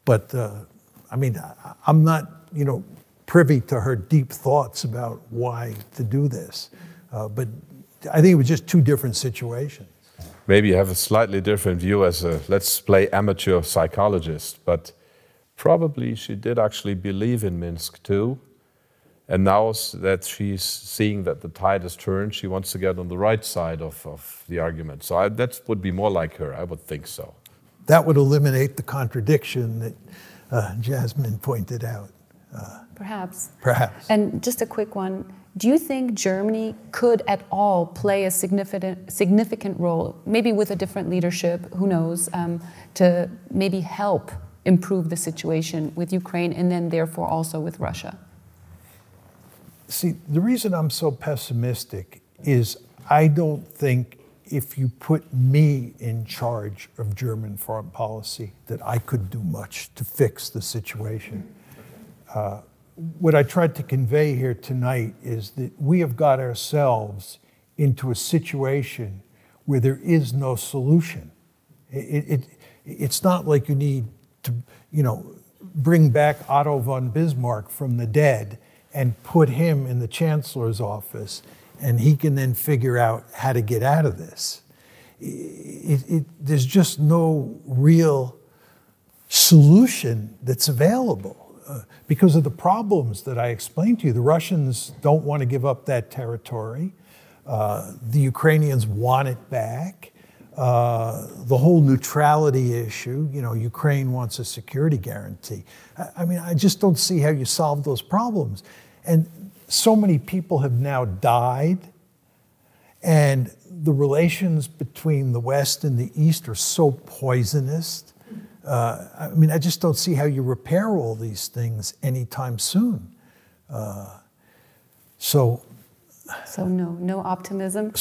But I mean, I'm not, privy to her deep thoughts about why to do this. But I think it was just two different situations. Maybe you have a slightly different view as a, let's play amateur psychologist, but probably she did actually believe in Minsk II. And now that she's seeing that the tide has turned, she wants to get on the right side of the argument. So that would be more like her, I would think so. That would eliminate the contradiction that Jasmine pointed out. Perhaps. Perhaps. And just a quick one. Do you think Germany could at all play a significant role, maybe with a different leadership, who knows, to maybe help improve the situation with Ukraine and then therefore also with Russia? See, the reason I'm so pessimistic is I don't think if you put me in charge of German foreign policy that I could do much to fix the situation. What I tried to convey here tonight is that we have got ourselves into a situation where there is no solution. It's not like you need to, bring back Otto von Bismarck from the dead and put him in the chancellor's office, and he can then figure out how to get out of this. There's just no real solution that's available. Because of the problems that I explained to you. The Russians don't want to give up that territory. The Ukrainians want it back. The whole neutrality issue, Ukraine wants a security guarantee. I just don't see how you solve those problems. And so many people have now died, and the relations between the West and the East are so poisonous. I just don't see how you repair all these things anytime soon. So no optimism?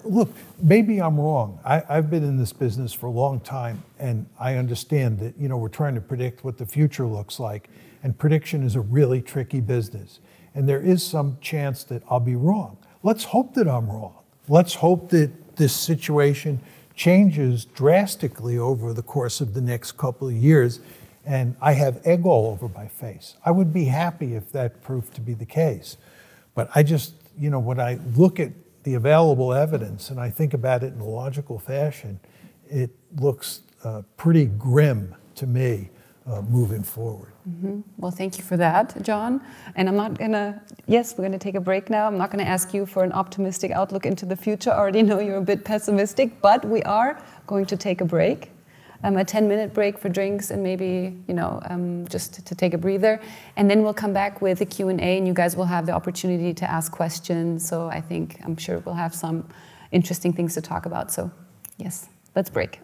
Look, maybe I'm wrong. I've been in this business for a long time, and I understand that, we're trying to predict what the future looks like, and prediction is a really tricky business. And there is some chance that I'll be wrong. Let's hope that I'm wrong. Let's hope that this situation changes drastically over the course of the next couple of years, and I have egg all over my face. I would be happy if that proved to be the case. But I just, when I look at the available evidence and I think about it in a logical fashion, it looks pretty grim to me moving forward. Mm-hmm. Well, thank you for that, John. And I'm not going to, yes, we're going to take a break now. I'm not going to ask you for an optimistic outlook into the future. I already know you're a bit pessimistic, but we are going to take a break, a 10-minute break for drinks and maybe, just to take a breather. And then we'll come back with a Q&A, and you guys will have the opportunity to ask questions. So I'm sure we'll have some interesting things to talk about. So, yes, let's break.